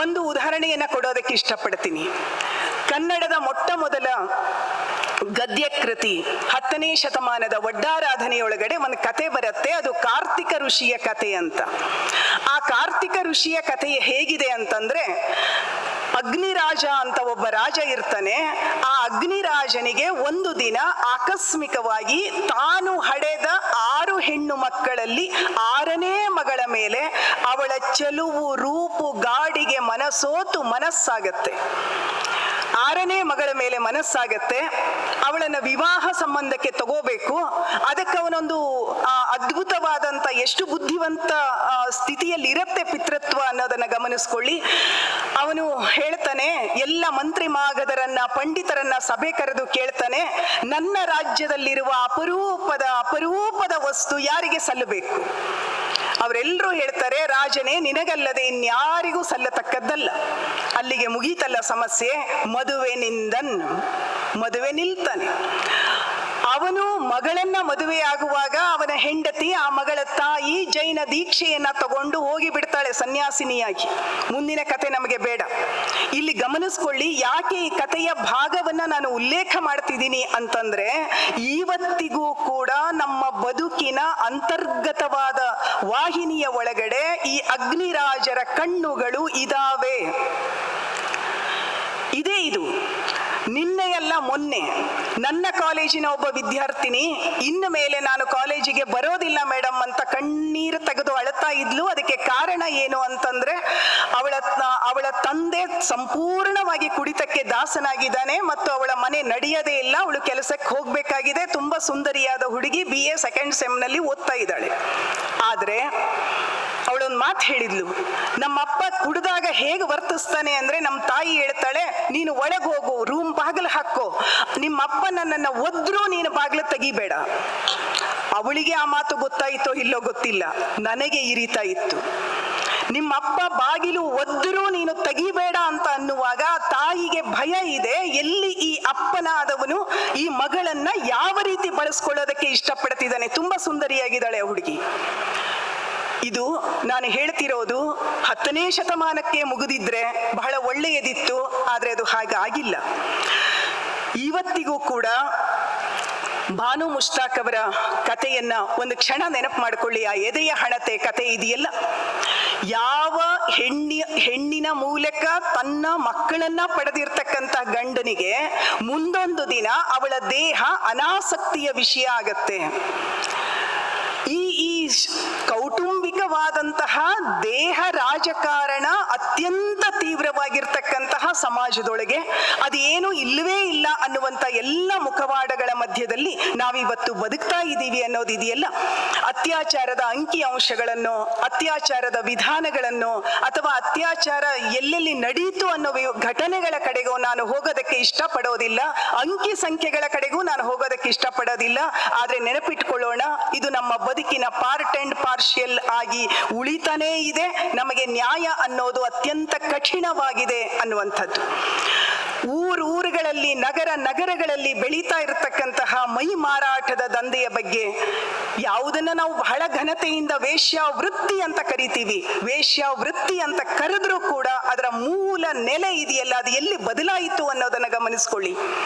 ಒಂದು ಉದಾಹರಣೆಯನ್ನ ಕೊಡೋದಕ್ಕೆ ಇಷ್ಟಪಡ್ತೀನಿ. ಕನ್ನಡದ ಮೊಟ್ಟ ಮೊದಲ ಗದ್ಯ ಕೃತಿ 10ನೇ ಶತಮಾನದ ಒಡ್ಡಾರಾಧನೆಯೊಳಗಡೆ ಒಂದು ಕತೆ ಬರುತ್ತೆ. ಅದು ಕಾರ್ತಿಕ ಋಷಿಯ ಕತೆ ಅಂತ. ಆ ಕಾರ್ತಿಕ ಋಷಿಯ ಕತೆ ಹೇಗಿದೆ ಅಂತಂದ್ರೆ, ಅಗ್ನಿರಾಜ ಅಂತ ಒಬ್ಬ ರಾಜ ಇರ್ತಾನೆ. ಆ ಅಗ್ನಿರಾಜನಿಗೆ ಒಂದು ದಿನ ಆಕಸ್ಮಿಕವಾಗಿ ತಾನು ಹಡೆದ 6 ಹೆಣ್ಣು ಮಕ್ಕಳಲ್ಲಿ 6ನೇ ಮಗಳ ಮೇಲೆ ಅವಳ ಚೆಲುವು, ರೂಪು, ಗಾಡಿಗೆ ಮನಸ್ಸಾಗತ್ತೆ. 6ನೇ ಮಗಳ ಮೇಲೆ ಮನಸ್ಸಾಗತ್ತೆ. ಅವಳನ್ನ ವಿವಾಹ ಸಂಬಂಧಕ್ಕೆ ತಗೋಬೇಕು. ಅದಕ್ಕೆ ಅವನೊಂದು ಅದ್ಭುತವಾದಂತ, ಎಷ್ಟು ಬುದ್ಧಿವಂತ ಸ್ಥಿತಿಯಲ್ಲಿ ಇರುತ್ತೆ ಪಿತೃತ್ವ ಅನ್ನೋದನ್ನ ಗಮನಿಸ್ಕೊಳ್ಳಿ. ಅವನು ಹೇಳ್ತಾನೆ, ಎಲ್ಲ ಮಂತ್ರಿ ಮಾಗದರನ್ನ, ಪಂಡಿತರನ್ನ ಸಭೆ ಕರೆದು ಕೇಳ್ತಾನೆ, ನನ್ನ ರಾಜ್ಯದಲ್ಲಿರುವ ಅಪರೂಪದ ವಸ್ತು ಯಾರಿಗೆ ಸಲ್ಲಬೇಕು? ಅವರೆಲ್ಲರೂ ಹೇಳ್ತಾರೆ, ರಾಜನೇ, ನಿನಗಲ್ಲದೆ ಇನ್ಯಾರಿಗೂ ಸಲ್ಲತಕ್ಕದ್ದಲ್ಲ. ಅಲ್ಲಿಗೆ ಮುಗೀತಲ್ಲ ಸಮಸ್ಯೆ. ಮದುವೆ ನಿಲ್ತಾನೆ. ಅವನು ಮಗಳನ್ನ ಮದುವೆಯಾಗುವಾಗ ಅವನ ಹೆಂಡತಿ, ಆ ಮಗಳ ತಾಯಿ ಜೈನ ದೀಕ್ಷೆಯನ್ನ ತಗೊಂಡು ಹೋಗಿ ಬಿಡ್ತಾಳೆ ಸನ್ಯಾಸಿನಿಯಾಗಿ. ಮುಂದಿನ ಕತೆ ನಮಗೆ ಬೇಡ. ಇಲ್ಲಿ ಗಮನಿಸ್ಕೊಳ್ಳಿ, ಯಾಕೆ ಈ ಕಥೆಯ ಭಾಗವನ್ನ ನಾನು ಉಲ್ಲೇಖ ಮಾಡ್ತಿದ್ದೀನಿ ಅಂತಂದ್ರೆ, ಇವತ್ತಿಗೂ ಕೂಡ ನಮ್ಮ ಬದುಕಿನ ಅಂತರ್ಗತವಾದ ವಾಹಿನಿಯ ಒಳಗಡೆ ಈ ಅಗ್ನಿರಾಜರ ಕಣ್ಣುಗಳು ಇದಾವೆ. ಇದು ನಿನ್ನೆಯಲ್ಲ ಮೊನ್ನೆ ನನ್ನ ಕಾಲೇಜಿನ ಒಬ್ಬ ವಿದ್ಯಾರ್ಥಿನಿ ಇನ್ನು ಮೇಲೆ ನಾನು ಕಾಲೇಜಿಗೆ ಬರೋದಿಲ್ಲ ಮೇಡಮ್ ಅಂತ ಕಣ್ಣೀರು ತೆಗೆದು ಅಳ್ತಾ ಇದ್ಲು. ಅದಕ್ಕೆ ಕಾರಣ ಏನು ಅಂತಂದ್ರೆ, ಅವಳ ತಂದೆ ಸಂಪೂರ್ಣವಾಗಿ ಕುಡಿತಕ್ಕೆ ದಾಸನಾಗಿದ್ದಾನೆ ಮತ್ತು ಅವಳ ಮನೆ ನಡೆಯದೇ ಇಲ್ಲ. ಅವಳು ಕೆಲಸಕ್ಕೆ ಹೋಗ್ಬೇಕಾಗಿದೆ. ತುಂಬಾ ಸುಂದರಿಯಾದ ಹುಡುಗಿ, BA ಸೆಕೆಂಡ್ ಸೆಮ್ನಲ್ಲಿ ಓದ್ತಾ ಇದ್ದಾಳೆ. ಆದ್ರೆ ಅವಳೊಂದು ಮಾತು ಹೇಳಿದ್ಲು, ನಮ್ಮಪ್ಪ ಕುಡಿದಾಗ ಹೇಗೆ ವರ್ತಿಸ್ತಾನೆ ಅಂದ್ರೆ, ನಮ್ಮ ತಾಯಿ ಹೇಳ್ತಾಳೆ, ನೀನು ಒಳಗೆ ಹೋಗು, ರೂಮ್ ಬಾಗಿಲು ಹಾಕೋ, ನಿಮ್ಮಪ್ಪ ನನ್ನನ್ನು ಒದ್ರೂ ನೀನು ಬಾಗಿಲು ತೆಗಿಬೇಡ. ಅವಳಿಗೆ ಆ ಮಾತು ಗೊತ್ತಾಯಿತೋ ಇಲ್ಲೋ ಗೊತ್ತಿಲ್ಲ, ನನಗೆ ಇರಿತಾ ಇತ್ತು. ನಿಮ್ಮಪ್ಪ ಬಾಗಿಲು ಒದ್ದರೂ ನೀನು ತೆಗಿಬೇಡ ಅಂತ ಅನ್ನುವಾಗ ತಾಯಿಗೆ ಭಯ ಇದೆ, ಎಲ್ಲಿ ಈ ಅಪ್ಪನಾದವನು ಈ ಮಗಳನ್ನ ಯಾವ ರೀತಿ ಬಳಸ್ಕೊಳ್ಳೋದಕ್ಕೆ ಇಷ್ಟಪಡ್ತಿದ್ದಾನೆ. ತುಂಬಾ ಸುಂದರಿಯಾಗಿದ್ದಾಳೆ ಆ ಹುಡುಗಿ. ಇದು ನಾನು ಹೇಳ್ತಿರೋದು 10ನೇ ಶತಮಾನಕ್ಕೆ ಮುಗಿದಿದ್ರೆ ಬಹಳ ಒಳ್ಳೆಯದಿತ್ತು. ಆದ್ರೆ ಅದು ಹಾಗಾಗಿಲ್ಲ. ಇವತ್ತಿಗೂ ಕೂಡ ಭಾನು ಮುಷ್ತಾಕ್ ಅವರ ಕಥೆಯನ್ನ ಒಂದು ಕ್ಷಣ ನೆನಪು ಮಾಡಿಕೊಳ್ಳಿ. ಆ ಎದೆಯ ಹಣತೆ ಕಥೆ ಇದೆಯಲ್ಲ, ಯಾವ ಹೆಣ್ಣಿನ ಮೂಲಕ ತನ್ನ ಮಕ್ಕಳನ್ನ ಪಡೆದಿರ್ತಕ್ಕಂಥ ಗಂಡನಿಗೆ ಮುಂದೊಂದು ದಿನ ಅವಳ ದೇಹ ಅನಾಸಕ್ತಿಯ ವಿಷಯ ಆಗತ್ತೆ. ಈ ಕೌಟುಂಬಿಕವಾದಂತಹ ದೇಹ ರಾಜಕಾರಣ ಅತ್ಯಂತ ತೀವ್ರವಾಗಿರ್ತಕ್ಕಂತಹ ಸಮಾಜದೊಳಗೆ ಅದೇನು ಇಲ್ಲವೇ ಇಲ್ಲ ಅನ್ನುವಂಥ ಎಲ್ಲ ಮುಖವಾಡಗಳ ಮಧ್ಯದಲ್ಲಿ ನಾವಿವತ್ತು ಬದುಕ್ತಾ ಇದ್ದೀವಿ ಅನ್ನೋದಿದೆಯಲ್ಲ. ಅತ್ಯಾಚಾರದ ಅಂಕಿ ಅಂಶಗಳನ್ನು, ಅತ್ಯಾಚಾರದ ವಿಧಾನಗಳನ್ನು, ಅಥವಾ ಅತ್ಯಾಚಾರ ಎಲ್ಲೆಲ್ಲಿ ನಡೀತು ಅನ್ನೋ ಘಟನೆಗಳ ಕಡೆಗೂ ನಾನು ಹೋಗೋದಕ್ಕೆ ಇಷ್ಟಪಡೋದಿಲ್ಲ. ಅಂಕಿ ಸಂಖ್ಯೆಗಳ ಕಡೆಗೂ ನಾನು ಹೋಗೋದಕ್ಕೆ ಇಷ್ಟಪಡೋದಿಲ್ಲ. ಆದ್ರೆ ನೆನಪಿಟ್ಕೊಳ್ಳೋಣ, ಇದು ನಮ್ಮ ಬದುಕಿನ ಪಾರ್ಟ್ ಅಂಡ್ ಪಾರ್ಷಿಯಲ್ ಆಗಿ ಉಳಿತಾನೇ ಇದೆ. ನಮಗೆ ನ್ಯಾಯ ಅನ್ನೋದು ಅತ್ಯಂತ ಕಠಿಣವಾಗಿದೆ ಅನ್ನುವಂಥದ್ದು. ಊರುಗಳಲ್ಲಿ, ನಗರಗಳಲ್ಲಿ ಬೆಳೀತಾ ಇರತಕ್ಕಂತಹ ಮೈ ಮಾರಾಟದ ದಂಧೆಯ ಬಗ್ಗೆ ಯಾವುದನ್ನ ನಾವು ಬಹಳ ಘನತೆಯಿಂದ ವೇಶ್ಯಾವೃತ್ತಿ ಅಂತ ಕರಿತೀವಿ. ವೇಶ್ಯಾವೃತ್ತಿ ಅಂತ ಕರೆದ್ರೂ ಕೂಡ ಅದರ ಮೂಲ ನೆಲೆ ಇದೆಯಲ್ಲ, ಅದು ಎಲ್ಲಿ ಬದಲಾಯಿತು ಅನ್ನೋದನ್ನ ಗಮನಿಸ್ಕೊಳ್ಳಿ.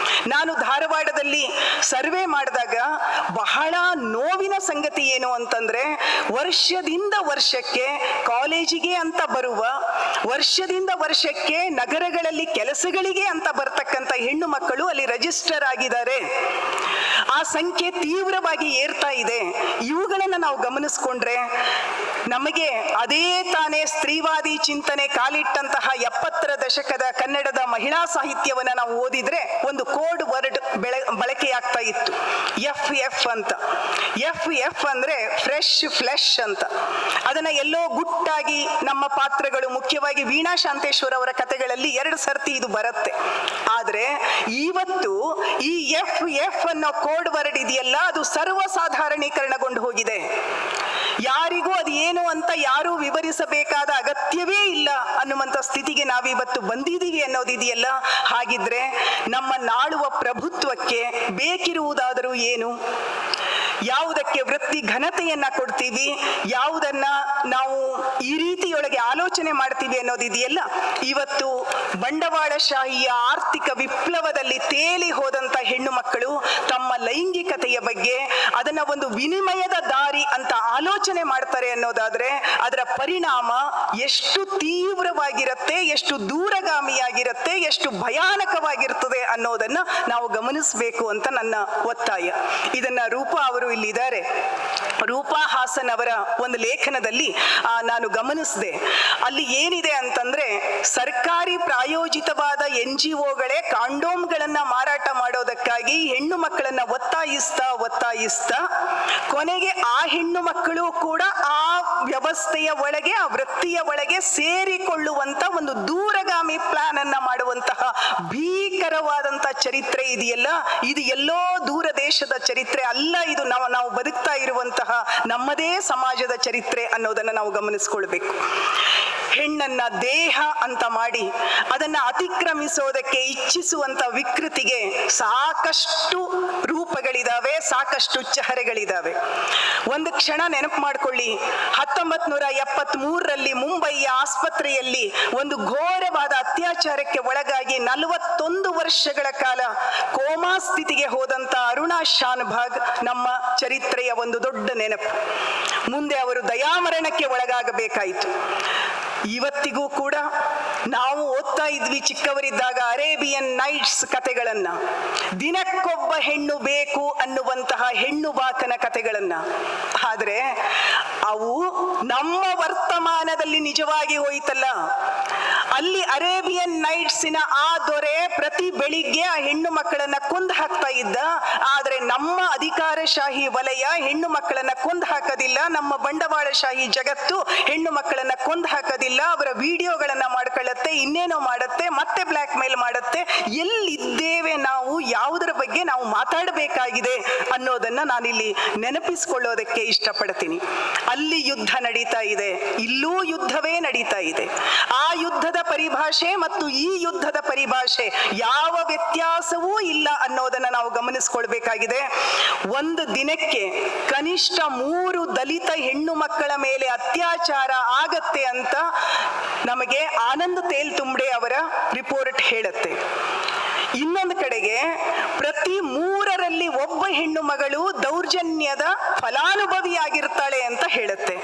ನಾನು ಧಾರವಾಡದಲ್ಲಿ ಸರ್ವೆ ಮಾಡಿದಾಗ ಬಹಳ ನೋವಿನ ಸಂಗತಿ ಏನು ಅಂತಂದ್ರೆ, ವರ್ಷದಿಂದ ವರ್ಷಕ್ಕೆ ಕಾಲೇಜಿಗೆ ಅಂತ ಬರುವ, ವರ್ಷದಿಂದ ವರ್ಷಕ್ಕೆ ನಗರಗಳಲ್ಲಿ ಕೆಲಸಗಳಿಗೆ ಅಂತ ಬರ್ತಕ್ಕಂಥ ಹೆಣ್ಣು ಮಕ್ಕಳು ಅಲ್ಲಿ ರಿಜಿಸ್ಟರ್ ಆಗಿದ್ದಾರೆ. ಆ ಸಂಖ್ಯೆ ತೀವ್ರವಾಗಿ ಏರ್ತಾ ಇದೆ. ಇವುಗಳನ್ನ ನಾವು ಗಮನಿಸ್ಕೊಂಡ್ರೆ ನಮಗೆ ಅದೇ ತಾನೇ ಸ್ತ್ರೀವಾದಿ ಚಿಂತನೆ ಕಾಲಿಟ್ಟಂತಹ 70ರ ದಶಕದ ಕನ್ನಡದ ಮಹಿಳಾ ಸಾಹಿತ್ಯವನ್ನ ನಾವು ಓದಿದ್ರೆ ಒಂದು ಕೋಡ್ ವರ್ಡ್ ಬಳಕೆಯಾಗ್ತಾ ಇತ್ತು. FF ಅಂತ. FF ಅಂದರೆ ಫ್ರೆಶ್ ಫ್ಲೆಶ್ ಅಂತ. ಅದನ್ನು ಎಲ್ಲೋ ಗುಟ್ಟಾಗಿ ನಮ್ಮ ಪಾತ್ರಗಳು, ಮುಖ್ಯವಾಗಿ ವೀಣಾ ಶಾಂತೇಶ್ವರ ಅವರ ಕಥೆಗಳಲ್ಲಿ 2 ಸರ್ತಿ ಇದು ಬರುತ್ತೆ. ಆದರೆ ಇವತ್ತು ಈ FF ಅನ್ನೋ ಕೋಡ್ ವರ್ಡ್ ಇದೆಯಲ್ಲ, ಅದು ಸರ್ವಸಾಧಾರಣೀಕರಣಗೊಂಡು ಹೋಗಿದೆ. ಯಾರಿಗೂ ಅದು ಏನು ಅಂತ ಯಾರೂ ವಿವರಿಸಬೇಕಾದ ಅಗತ್ಯವೇ ಇಲ್ಲ ಅನ್ನುವಂಥ ಸ್ಥಿತಿಗೆ ನಾವಿವತ್ತು ಬಂದಿದ್ದೀವಿ ಅನ್ನೋದಿದೆಯಲ್ಲ. ಹಾಗಿದ್ರೆ ನಮ್ಮ ನಾಳುವ ಪ್ರಭುತ್ವಕ್ಕೆ ಬೇಕಿರುವುದಾದರೂ ಏನು? ಯಾವುದಕ್ಕೆ ವೃತ್ತಿ ಘನತೆಯನ್ನ ಕೊಡ್ತೀವಿ, ಯಾವುದನ್ನ ನಾವು ಈ ರೀತಿಯೊಳಗೆ ಆಲೋಚನೆ ಮಾಡ್ತೀವಿ ಅನ್ನೋದಿದೆಯಲ್ಲ. ಇವತ್ತು ಬಂಡವಾಳಶಾಹಿಯ ಆರ್ಥಿಕ ವಿಪ್ಲವದಲ್ಲಿ ತೇಲಿ ಹೋದಂತ ಹೆಣ್ಣು ಮಕ್ಕಳು ತಮ್ಮ ಲೈಂಗಿಕತೆಯ ಬಗ್ಗೆ ಅದನ್ನ ಒಂದು ವಿನಿಮಯದ ದಾರಿ ಅಂತ ಆಲೋಚನೆ ಮಾಡ್ತಾರೆ ಅನ್ನೋದಾದ್ರೆ ಅದರ ಪರಿಣಾಮ ಎಷ್ಟು ತೀವ್ರವಾಗಿರುತ್ತೆ, ಎಷ್ಟು ದೂರಗಾಮಿಯಾಗಿರುತ್ತೆ, ಎಷ್ಟು ಭಯಾನಕವಾಗಿರ್ತದೆ ಅನ್ನೋದನ್ನ ನಾವು ಗಮನಿಸಬೇಕು ಅಂತ ನನ್ನ ಒತ್ತಾಯ. ಇದನ್ನ ರೂಪಾ ಅವರು ಇಲ್ಲಿದ್ದಾರೆ. ರೂಪಾ ಹಾಸನ್ ಅವರ ಒಂದು ಲೇಖನದಲ್ಲಿ ನಾನು ಗಮನಿಸಿದೆ. ಅಲ್ಲಿ ಏನಿದೆ ಅಂತಂದ್ರೆ, ಸರ್ಕಾರಿ ಪ್ರಾಯೋಜಿತವಾದ NGOಗಳೇ ಕಾಂಡೋಮ್ಗಳನ್ನ ಮಾರಾಟ ಮಾಡೋದಕ್ಕಾಗಿ ಹೆಣ್ಣು ಮಕ್ಕಳನ್ನ ಒತ್ತಾಯಿಸ್ತಾ ಕೊನೆಗೆ ಆ ಹೆಣ್ಣು ಮಕ್ಕಳು ಕೂಡ ಆ ವ್ಯವಸ್ಥೆಯ ಒಳಗೆ, ಆ ವೃತ್ತಿಯ ಒಳಗೆ ಸೇರಿಕೊಳ್ಳುವಂತ ಒಂದು ದೂರಗಾಮಿ ಪ್ಲಾನ್ ಅನ್ನ ಮಾಡುವಂತಹ ಭೀಕರವಾದಂತಹ ಚರಿತ್ರೆ ಇದೆಯಲ್ಲ, ಇದು ಎಲ್ಲೋ ದೂರ ದೇಶದ ಚರಿತ್ರೆ ಅಲ್ಲ. ಇದು ನಾವು ಬದುಕ್ತಾ ಇರುವಂತಹ ನಮ್ಮದೇ ಸಮಾಜದ ಚರಿತ್ರೆ ಅನ್ನೋದನ್ನ ನಾವು ಗಮನಿಸ್ಕೊಳ್ಬೇಕು. ಹೆಣ್ಣನ್ನ ದೇಹ ಅಂತ ಮಾಡಿ ಅದನ್ನ ಅತಿಕ್ರಮಿಸೋದಕ್ಕೆ ಇಚ್ಛಿಸುವಂತ ವಿಕೃತಿಗೆ ಸಾಕಷ್ಟು ರೂಪಗಳಿದಾವೆ, ಸಾಕಷ್ಟು ಚಹರೆಗಳಿದಾವೆ. ಒಂದು ಕ್ಷಣ ನೆನಪು ಮಾಡ್ಕೊಳ್ಳಿ, 1973ರಲ್ಲಿ ಮುಂಬಯಿಯ ಆಸ್ಪತ್ರೆಯಲ್ಲಿ ಒಂದು ಘೋರವಾದ ಅತ್ಯಾಚಾರಕ್ಕೆ ಒಳಗಾಗಿ 41 ವರ್ಷಗಳ ಕಾಲ ಕೋಮಾ ಸ್ಥಿತಿಗೆ ಹೋದಂತ ಅರುಣಾ ಶಾನ್ಭಾಗ್ ನಮ್ಮ ಚರಿತ್ರೆಯ ಒಂದು ದೊಡ್ಡ ನೆನಪು. ಮುಂದೆ ಅವರು ದಯಾಮರಣಕ್ಕೆ ಒಳಗಾಗಬೇಕಾಯಿತು. ಇವತ್ತಿಗೂ ಕೂಡ ನಾವು ಓದ್ತಾ ಇದ್ವಿ ಚಿಕ್ಕವರಿದ್ದಾಗ ಅರೇಬಿಯನ್ ನೈಟ್ಸ್ ಕಥೆಗಳನ್ನ, ದಿನಕ್ಕೊಬ್ಬ ಹೆಣ್ಣು ಬೇಕು ಅನ್ನುವಂತಹ ಹೆಣ್ಣು ಬಾಕನ ಕಥೆಗಳನ್ನ. ಆದ್ರೆ ಅವು ನಮ್ಮ ವರ್ತಮಾನದಲ್ಲಿ ನಿಜವಾಗಿ ಹೋಯ್ತಲ್ಲ. ಅಲ್ಲಿ ಅರೇಬಿಯನ್ ನೈಟ್ಸಿನ ಆ ದೊರೆ ಪ್ರತಿ ಬೆಳಿಗ್ಗೆ ಆ ಹೆಣ್ಣು ಮಕ್ಕಳನ್ನ ಕೊಂದು ಹಾಕ್ತಾ ಇದ್ದ. ಆದ್ರೆ ನಮ್ಮ ಅಧಿಕಾರಶಾಹಿ ವಲಯ ಹೆಣ್ಣು ಮಕ್ಕಳನ್ನ ಕೊಂದು ಹಾಕೋದಿಲ್ಲ. ನಮ್ಮ ಬಂಡವಾಳಶಾಹಿ ಜಗತ್ತು ಹೆಣ್ಣು ಮಕ್ಕಳನ್ನ ಕೊಂದು ಹಾಕೋದಿಲ್ಲ. ಅವರ ವಿಡಿಯೋಗಳನ್ನ ಮಾಡ್ಕೊಳ್ಳುತ್ತೆ, ಇನ್ನೇನೋ ಮಾಡುತ್ತೆ, ಮತ್ತೆ ಬ್ಲ್ಯಾಕ್ ಮೇಲ್ ಮಾಡುತ್ತೆ. ಎಲ್ಲಿದ್ದೇವೆ ನಾವು? ಯಾವುದರ ಬಗ್ಗೆ ನಾವು ಮಾತಾಡಬೇಕಾಗಿದೆ ಅನ್ನೋದನ್ನ ನಾನಿಲ್ಲಿ ನೆನಪಿಸಿಕೊಳ್ಳೋದಕ್ಕೆ ಇಷ್ಟಪಡ್ತೀನಿ. ಅಲ್ಲಿ ಯುದ್ಧ ನಡೀತಾ ಇದೆ, ಇಲ್ಲೂ ಯುದ್ಧವೇ ನಡೀತಾ ಇದೆ. ಆ ಯುದ್ಧದ ಪರಿಭಾಷೆ ಮತ್ತು ಈ ಯುದ್ಧದ ಪರಿಭಾಷೆ ಯಾವ ವ್ಯತ್ಯಾಸವೂ ಇಲ್ಲ ಅನ್ನೋದನ್ನ ನಾವು ಗಮನಿಸಿಕೊಳ್ಬೇಕಾಗಿದೆ. ಒಂದು ದಿನಕ್ಕೆ ಕನಿಷ್ಠ 3 ದಲಿತ ಹೆಣ್ಣು ಮಕ್ಕಳ ಮೇಲೆ ಅತ್ಯಾಚಾರ ಆಗತ್ತೆ ಅಂತ ನಮಗೆ ಆನಂದ್ ತೇಲ್ತುಂಬಡೆ ಅವರ ರಿಪೋರ್ಟ್ ಹೇಳುತ್ತೆ. ಇನ್ನೊಂದು ಕಡೆಗೆ ಪ್ರತಿ 3ರಲ್ಲಿ ಒಬ್ಬ ಹೆಣ್ಣು ಮಗಳು ದೌರ್ಜನ್ಯದ ಫಲಾನುಭವಿಯಾಗಿರ್ತಾಳೆ ಅಂತ ಹೇಳುತ್ತೆ.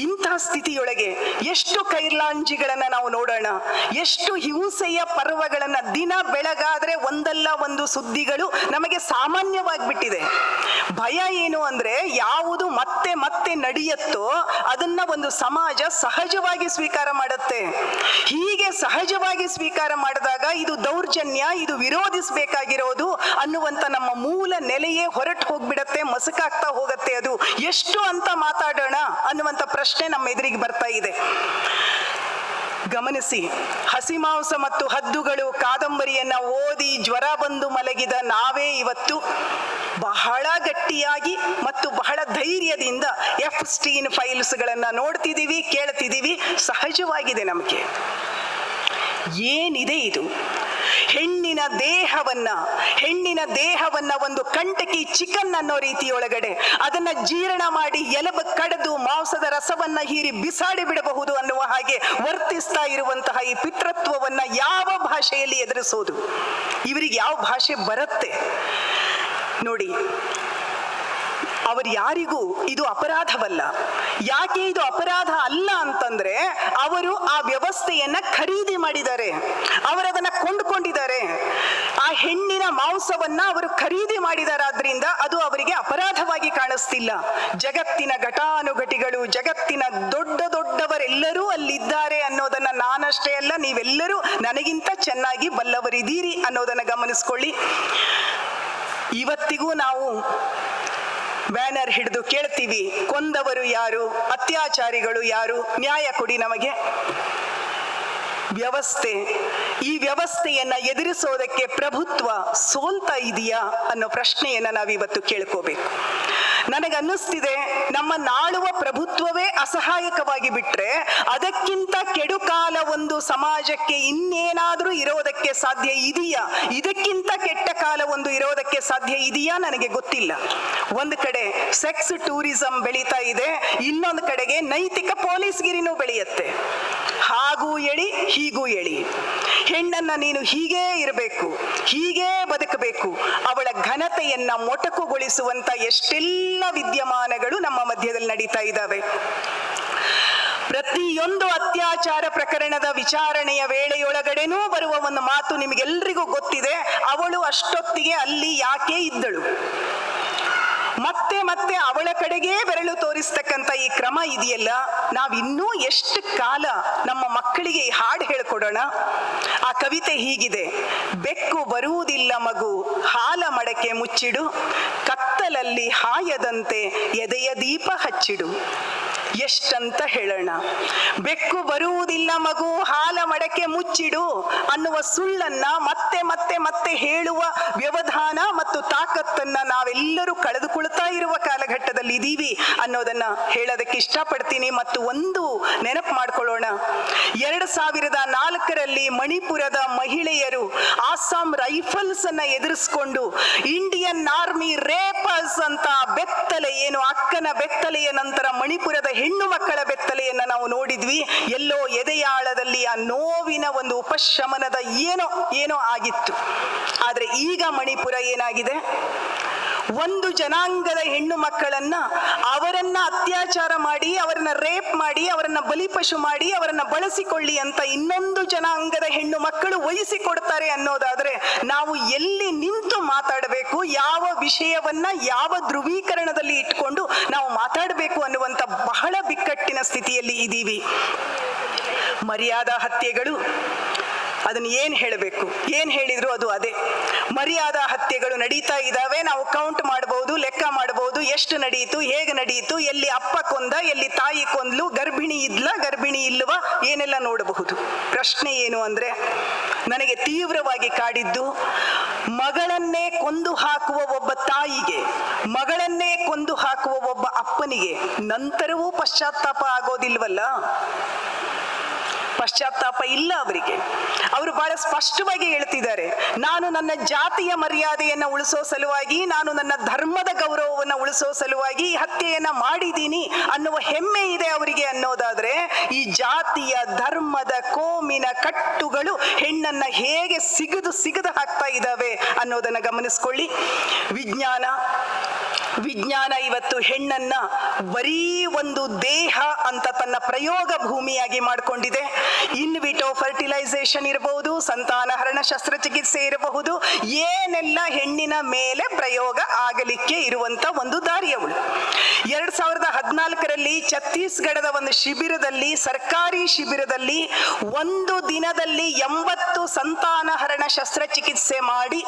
ಇಂತಹ ಸ್ಥಿತಿಯೊಳಗೆ ಎಷ್ಟು ಕೈರ್ಲಾಂಜಿಗಳನ್ನ ನಾವು ನೋಡೋಣ, ಎಷ್ಟು ಹಿಂಸೆಯ ಪರ್ವಗಳನ್ನ ದಿನ ಬೆಳಗಾದ್ರೆ ಒಂದಲ್ಲ ಒಂದು ಸುದ್ದಿಗಳು ನಮಗೆ ಸಾಮಾನ್ಯವಾಗಿಬಿಟ್ಟಿದೆ. ಭಯ ಏನು ಅಂದ್ರೆ, ಯಾವುದು ಮತ್ತೆ ಮತ್ತೆ ನಡೆಯುತ್ತೋ ಅದನ್ನ ಒಂದು ಸಮಾಜ ಸಹಜವಾಗಿ ಸ್ವೀಕಾರ ಮಾಡುತ್ತೆ. ಹೀಗೆ ಸಹಜವಾಗಿ ಸ್ವೀಕಾರ ಮಾಡಿದಾಗ ಇದು ದೌರ್ಜನ್ಯ, ಇದು ವಿರೋಧಿಸಬೇಕಾಗಿರೋದು ಅನ್ನುವಂತ ನಮ್ಮ ಮೂಲ ನೆಲೆಯೇ ಹೊರಟು ಹೋಗ್ಬಿಡತ್ತೆ, ಮಸಕಾಗ್ತಾ ಹೋಗತ್ತೆ. ಅದು ಎಷ್ಟು ಅಂತ ಮಾತಾಡೋಣ ಅನ್ನುವಂತ ಪ್ರಶ್ನೆ ನಮ್ಮ ಎದುರಿಗೆ ಬರ್ತಾ ಇದೆ. ಗಮನಿಸಿ, ಹಸಿಮಾಂಸ ಮತ್ತು ಹದ್ದುಗಳು ಕಾದಂಬರಿಯನ್ನ ಓದಿ ಜ್ವರ ಬಂದು ಮಲಗಿದ ನಾವೇ ಇವತ್ತು ಬಹಳ ಗಟ್ಟಿಯಾಗಿ ಮತ್ತು ಬಹಳ ಧೈರ್ಯದಿಂದ ಎಫ್ಸ್ಟೀನ್ ಫೈಲ್ಸ್ಗಳನ್ನ ನೋಡ್ತಿದ್ದೀವಿ, ಕೇಳ್ತಿದ್ದೀವಿ. ಸಹಜವಾಗಿದೆ ನಮಗೆ. ಏನಿದೆ ಇದು? ಹೆಣ್ಣಿನ ದೇಹವನ್ನ ಒಂದು ಕಂಟಕಿ ಚಿಕನ್ ಅನ್ನೋ ರೀತಿಯೊಳಗಡೆ ಅದನ್ನ ಜೀರ್ಣ ಮಾಡಿ ಎಲಬ ಕಡೆದು ಮಾಂಸದ ರಸವನ್ನ ಹೀರಿ ಬಿಸಾಡಿ ಬಿಡಬಹುದು ಅನ್ನುವ ಹಾಗೆ ವರ್ತಿಸ್ತಾ ಇರುವಂತಹ ಈ ಪಿತೃತ್ವವನ್ನ ಯಾವ ಭಾಷೆಯಲ್ಲಿ ಎದುರಿಸೋದು? ಇವರಿಗೆ ಯಾವ ಭಾಷೆ ಬರುತ್ತೆ? ನೋಡಿ, ಅವರು ಯಾರಿಗೂ ಇದು ಅಪರಾಧವಲ್ಲ. ಯಾಕೆ ಇದು ಅಪರಾಧ ಅಲ್ಲ ಅಂತಂದ್ರೆ, ಅವರು ಆ ವ್ಯವಸ್ಥೆಯನ್ನ ಖರೀದಿ ಮಾಡಿದ್ದಾರೆ, ಅವರದನ್ನ ಕೊಂಡುಕೊಂಡಿದ್ದಾರೆ. ಆ ಹೆಣ್ಣಿನ ಮಾಂಸವನ್ನ ಅವರು ಖರೀದಿ ಮಾಡಿದಾರಾದ್ರಿಂದ ಅದು ಅವರಿಗೆ ಅಪರಾಧವಾಗಿ ಕಾಣಿಸ್ತಿಲ್ಲ. ಜಗತ್ತಿನ ಘಟಾನುಘಟಿಗಳು, ಜಗತ್ತಿನ ದೊಡ್ಡವರೆಲ್ಲರೂ ಅಲ್ಲಿದ್ದಾರೆ ಅನ್ನೋದನ್ನ ನಾನಷ್ಟೇ ಅಲ್ಲ, ನೀವೆಲ್ಲರೂ ನನಗಿಂತ ಚೆನ್ನಾಗಿ ಬಲ್ಲವರಿದ್ದೀರಿ ಅನ್ನೋದನ್ನ ಗಮನಿಸ್ಕೊಳ್ಳಿ. ಇವತ್ತಿಗೂ ನಾವು ಬ್ಯಾನರ್ ಹಿಡಿದು ಕೇಳ್ತೀವಿ, ಕೊಂದವರು ಯಾರು, ಅತ್ಯಾಚಾರಿಗಳು ಯಾರು, ನ್ಯಾಯ ಕೊಡಿ ನಮಗೆ. ವ್ಯವಸ್ಥೆ, ಈ ವ್ಯವಸ್ಥೆಯನ್ನ ಎದುರಿಸೋದಕ್ಕೆ ಪ್ರಭುತ್ವ ಸೋಲ್ತಾ ಇದೆಯಾ ಅನ್ನೋ ಪ್ರಶ್ನೆಯನ್ನ ನಾವಿವತ್ತು ಕೇಳ್ಕೋಬೇಕು. ನನಗನ್ನಿಸ್ತಿದೆ, ನಮ್ಮ ನಾಳುವ ಪ್ರಭುತ್ವವೇ ಅಸಹಾಯಕವಾಗಿ ಬಿಟ್ರೆ ಅದಕ್ಕಿಂತ ಕೆಡುಕಾಲ ಒಂದು ಸಮಾಜಕ್ಕೆ ಇನ್ನೇನಾದ್ರೂ ಇರೋದಕ್ಕೆ ಸಾಧ್ಯ ಇದೆಯಾ? ಇದಕ್ಕಿಂತ ಕೆಟ್ಟ ಕಾಲ ಒಂದು ಇರೋದಕ್ಕೆ ಸಾಧ್ಯ ಇದೆಯಾ? ನನಗೆ ಗೊತ್ತಿಲ್ಲ. ಒಂದು ಕಡೆ ಸೆಕ್ಸ್ ಟೂರಿಸಂ ಬೆಳೀತಾ ಇದೆ, ಇನ್ನೊಂದು ಕಡೆಗೆ ನೈತಿಕ ಪೊಲೀಸ್ಗಿರಿನೂ ಬೆಳೆಯುತ್ತೆ. ಹಾಗೂ ಎಳಿ ಹೀಗೂ ಎಳಿ, ಹೆಣ್ಣನ್ನ ನೀನು ಹೀಗೇ ಇರಬೇಕು, ಹೀಗೇ ಬದುಕಬೇಕು, ಅವಳ ಘನತೆಯನ್ನ ಮೊಟಕುಗೊಳಿಸುವಂತ ಎಷ್ಟೆಲ್ಲ ವಿದ್ಯಮಾನಗಳು ನಮ್ಮ ಮಧ್ಯದಲ್ಲಿ ನಡೀತಾ ಇದ್ದಾವೆ. ಪ್ರತಿಯೊಂದು ಅತ್ಯಾಚಾರ ಪ್ರಕರಣದ ವಿಚಾರಣೆಯ ವೇಳೆಯೊಳಗಡೆನೂ ಬರುವ ಒಂದು ಮಾತು ನಿಮಗೆಲ್ರಿಗೂ ಗೊತ್ತಿದೆ, ಅವಳು ಅಷ್ಟೊತ್ತಿಗೆ ಅಲ್ಲಿ ಯಾಕೆ ಇದ್ದಳು. ಮತ್ತೆ ಮತ್ತೆ ಅವಳ ಕಡೆಗೇ ಬೆರಳು ತೋರಿಸ್ತಕ್ಕಂಥ ಈ ಕ್ರಮ ಇದೆಯಲ್ಲ, ನಾವಿನ್ನೂ ಎಷ್ಟು ಕಾಲ ನಮ್ಮ ಮಕ್ಕಳಿಗೆ ಈ ಹಾಡು ಹೇಳ್ಕೊಡೋಣ? ಆ ಕವಿತೆ ಹೀಗಿದೆ: ಬೆಕ್ಕು ಬರುವುದಿಲ್ಲ ಮಗು, ಹಾಲ ಮಡಕೆ ಮುಚ್ಚಿಡು, ಕತ್ತಲಲ್ಲಿ ಹಾಯದಂತೆ ಎದೆಯ ದೀಪ ಹಚ್ಚಿಡು. ಎಷ್ಟಂತ ಹೇಳೋಣ? ಬೆಕ್ಕು ಬರುವುದಿಲ್ಲ ಮಗು, ಹಾಲ ಮಡಕೆ ಮುಚ್ಚಿಡು ಅನ್ನುವ ಸುಳ್ಳನ್ನ ಮತ್ತೆ ಮತ್ತೆ ಮತ್ತೆ ಹೇಳುವ ವ್ಯವಧಾನ ಮತ್ತು ತಾಕತ್ತನ್ನ ನಾವೆಲ್ಲರೂ ಕಳೆದುಕೊಳ್ತಾ ಇರುವ ಕಾಲಘಟ್ಟದಲ್ಲಿ ಇದೀವಿ ಅನ್ನೋದನ್ನ ಹೇಳೋದಕ್ಕೆ ಇಷ್ಟಪಡ್ತೀನಿ. ಮತ್ತು ಒಂದು ನೆನಪು ಮಾಡ್ಕೊಳ್ಳೋಣ, 2004ರಲ್ಲಿ ಮಣಿಪುರದ ಮಹಿಳೆಯರು ಆಸಾಂ ರೈಫಲ್ಸ್ ಅನ್ನ ಎದುರಿಸಿಕೊಂಡು ಇಂಡಿಯನ್ ಆರ್ಮಿ ರೇಪರ್ಸ್ ಅಂತ ಬೆತ್ತಲೆ, ಏನು ಅಕ್ಕನ ಬೆತ್ತಲೆಯ ನಂತರ ಮಣಿಪುರದ ಹೆಣ್ಣು ಮಕ್ಕಳ ಬೆತ್ತಲೆಯನ್ನ ನಾವು ನೋಡಿದ್ವಿ. ಎಲ್ಲೋ ಎದೆಯಾಳದಲ್ಲಿ ಆ ನೋವಿನ ಒಂದು ಉಪಶಮನದ ಏನೋ ಆಗಿತ್ತು. ಆದ್ರೆ ಈಗ ಮಣಿಪುರ ಏನಾಗಿದೆ? ಒಂದು ಜನಾಂಗದ ಹೆಣ್ಣು ಮಕ್ಕಳನ್ನ, ಅವರನ್ನ ಅತ್ಯಾಚಾರ ಮಾಡಿ, ಅವರನ್ನ ರೇಪ್ ಮಾಡಿ, ಅವರನ್ನ ಬಲಿಪಶು ಮಾಡಿ, ಅವರನ್ನ ಬಳಸಿಕೊಳ್ಳಿ ಅಂತ ಇನ್ನೊಂದು ಜನಾಂಗದ ಹೆಣ್ಣು ಮಕ್ಕಳು ವಹಿಸಿಕೊಡ್ತಾರೆ ಅನ್ನೋದಾದ್ರೆ ನಾವು ಎಲ್ಲಿ ನಿಂತು ಮಾತಾಡಬೇಕು, ಯಾವ ವಿಷಯವನ್ನ ಯಾವ ಧ್ರುವೀಕರಣದಲ್ಲಿ ಇಟ್ಕೊಂಡು ನಾವು ಮಾತಾಡಬೇಕು ಅನ್ನುವಂತ ಬಹಳ ಬಿಕ್ಕಟ್ಟಿನ ಸ್ಥಿತಿಯಲ್ಲಿ ಇದ್ದೀವಿ. ಮರ್ಯಾದಾ ಹತ್ಯೆಗಳು, ಅದನ್ನ ಏನ್ ಹೇಳಬೇಕು? ಏನ್ ಹೇಳಿದ್ರು ಅದು ಅದೇ. ಮರ್ಯಾದಾ ಹತ್ಯೆಗಳು ನಡೀತಾ ಇದ್ದಾವೆ. ನಾವು ಕೌಂಟ್ ಮಾಡಬಹುದು, ಲೆಕ್ಕ ಮಾಡಬಹುದು, ಎಷ್ಟು ನಡೆಯಿತು, ಹೇಗೆ ನಡೆಯಿತು, ಎಲ್ಲಿ ಅಪ್ಪ ಕೊಂದ, ಎಲ್ಲಿ ತಾಯಿ ಕೊಂದ್ಲು, ಗರ್ಭಿಣಿ ಇದ್ಲ, ಗರ್ಭಿಣಿ ಇಲ್ವಾ, ಏನೆಲ್ಲ ನೋಡಬಹುದು. ಪ್ರಶ್ನೆ ಏನು ಅಂದ್ರೆ, ನನಗೆ ತೀವ್ರವಾಗಿ ಕಾಡಿದ್ದು, ಮಗಳನ್ನೇ ಕೊಂದು ಹಾಕುವ ಒಬ್ಬ ತಾಯಿಗೆ, ಮಗಳನ್ನೇ ಕೊಂದು ಹಾಕುವ ಒಬ್ಬ ಅಪ್ಪನಿಗೆ ನಂತರವೂ ಪಶ್ಚಾತ್ತಾಪ ಆಗೋದಿಲ್ವಲ್ಲ? ಪಶ್ಚಾತ್ತಾಪ ಇಲ್ಲ ಅವರಿಗೆ. ಅವರು ಬಹಳ ಸ್ಪಷ್ಟವಾಗಿ ಹೇಳ್ತಿದ್ದಾರೆ, ನಾನು ನನ್ನ ಜಾತಿಯ ಮರ್ಯಾದೆಯನ್ನ ಉಳಿಸೋ ಸಲುವಾಗಿ, ನಾನು ನನ್ನ ಧರ್ಮದ ಗೌರವವನ್ನು ಉಳಿಸೋ ಸಲುವಾಗಿ ಈ ಹತ್ಯೆಯನ್ನ ಮಾಡಿದ್ದೀನಿ ಅನ್ನುವ ಹೆಮ್ಮೆ ಇದೆ ಅವರಿಗೆ ಅನ್ನೋದಾದ್ರೆ, ಈ ಜಾತಿಯ ಧರ್ಮದ ಕೋಮಿನ ಕಟ್ಟುಗಳು ಹೆಣ್ಣನ್ನ ಹೇಗೆ ಸಿಗದು ಹಾಕ್ತಾ ಇದ್ದಾವೆ ಅನ್ನೋದನ್ನ ಗಮನಿಸ್ಕೊಳ್ಳಿ. ವಿಜ್ಞಾನ ಇವತ್ತು ಹೆಣ್ಣನ್ನ ಬರೀ ಒಂದು ದೇಹ ಅಂತ ತನ್ನ ಪ್ರಯೋಗ ಭೂಮಿಯಾಗಿ ಮಾಡಿಕೊಂಡಿದೆ. ಇನ್ವಿಟೋ ಫರ್ಟಿಲೈಸೇಷನ್ ಇರಬಹುದು, ಸಂತಾನಹರಣ ಶಸ್ತ್ರಚಿಕಿತ್ಸೆ ಇರಬಹುದು, ಏನೆಲ್ಲ ಹೆಣ್ಣಿನ ಮೇಲೆ ಪ್ರಯೋಗ ಆಗಲಿಕ್ಕೆ ಇರುವಂತ ಒಂದು ದಾರಿಯವಳು. 2014ರಲ್ಲಿ ಛತ್ತೀಸ್ಗಢದ ಒಂದು ಶಿಬಿರದಲ್ಲಿ, ಸರ್ಕಾರಿ ಶಿಬಿರದಲ್ಲಿ, ಒಂದು ದಿನದಲ್ಲಿ 80 ಸಂತಾನಹರಣ ಶಸ್ತ್ರಚಿಕಿತ್ಸೆ ಮಾಡಿ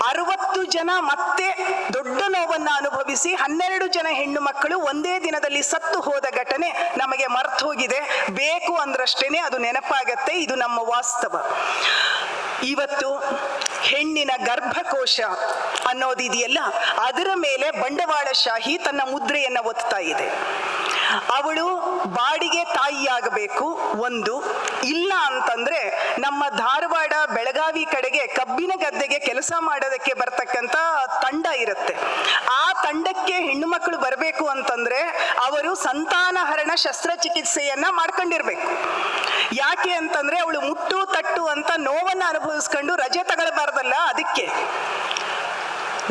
60 ಜನ ಮತ್ತೆ ದೊಡ್ಡ ನೋವನ್ನ ಅನುಭವಿಸಿ 12 ಜನ ಹೆಣ್ಣು ಮಕ್ಕಳು ಒಂದೇ ದಿನದಲ್ಲಿ ಸತ್ತು ಹೋದ ಘಟನೆ ನಮಗೆ ಮರ್ತು ಹೋಗಿದೆ. ಬೇಕು ಅಂದ್ರಷ್ಟೇನೆ ಅದು ನೆನಪಾಗತ್ತೆ. ಇದು ನಮ್ಮ ವಾಸ್ತವ. ಇವತ್ತು ಹೆಣ್ಣಿನ ಗರ್ಭಕೋಶ ಅನ್ನೋದಿದೆಯಲ್ಲ, ಅದರ ಮೇಲೆ ಬಂಡವಾಳಶಾಹಿ ತನ್ನ ಮುದ್ರೆಯನ್ನ ಒತ್ತಾ ಇದೆ. ಅವಳು ಬಾಡಿಗೆ ತಾಯಿಯಾಗಬೇಕು ಒಂದು, ಇಲ್ಲ ಅಂತಂದ್ರೆ ನಮ್ಮ ಧಾರವಾಡ ಬೆಳಗಾವಿ ಕಡೆಗೆ ಕಬ್ಬಿನ ಗದ್ದೆಗೆ ಕೆಲಸ ಮಾಡೋದಕ್ಕೆ ಬರ್ತಕ್ಕಂತ ತಂಡ ಇರುತ್ತೆ. ಆ ತಂಡಕ್ಕೆ ಹೆಣ್ಣು ಮಕ್ಕಳು ಬರಬೇಕು ಅಂತಂದ್ರೆ ಅವರು ಸಂತಾನಹರಣ ಶಸ್ತ್ರಚಿಕಿತ್ಸೆಯನ್ನ ಮಾಡ್ಕೊಂಡಿರ್ಬೇಕು. ಯಾಕೆ ಅಂತಂದ್ರೆ ಅವಳು ಮುಟ್ಟು ತಟ್ಟು ಅಂತ ನೋವನ್ನ ಅನುಭವಿಸ್ಕೊಂಡು ರಜೆ ತಗೊಳ್ಬಾರ್ದಲ್ಲ, ಅದಕ್ಕೆ.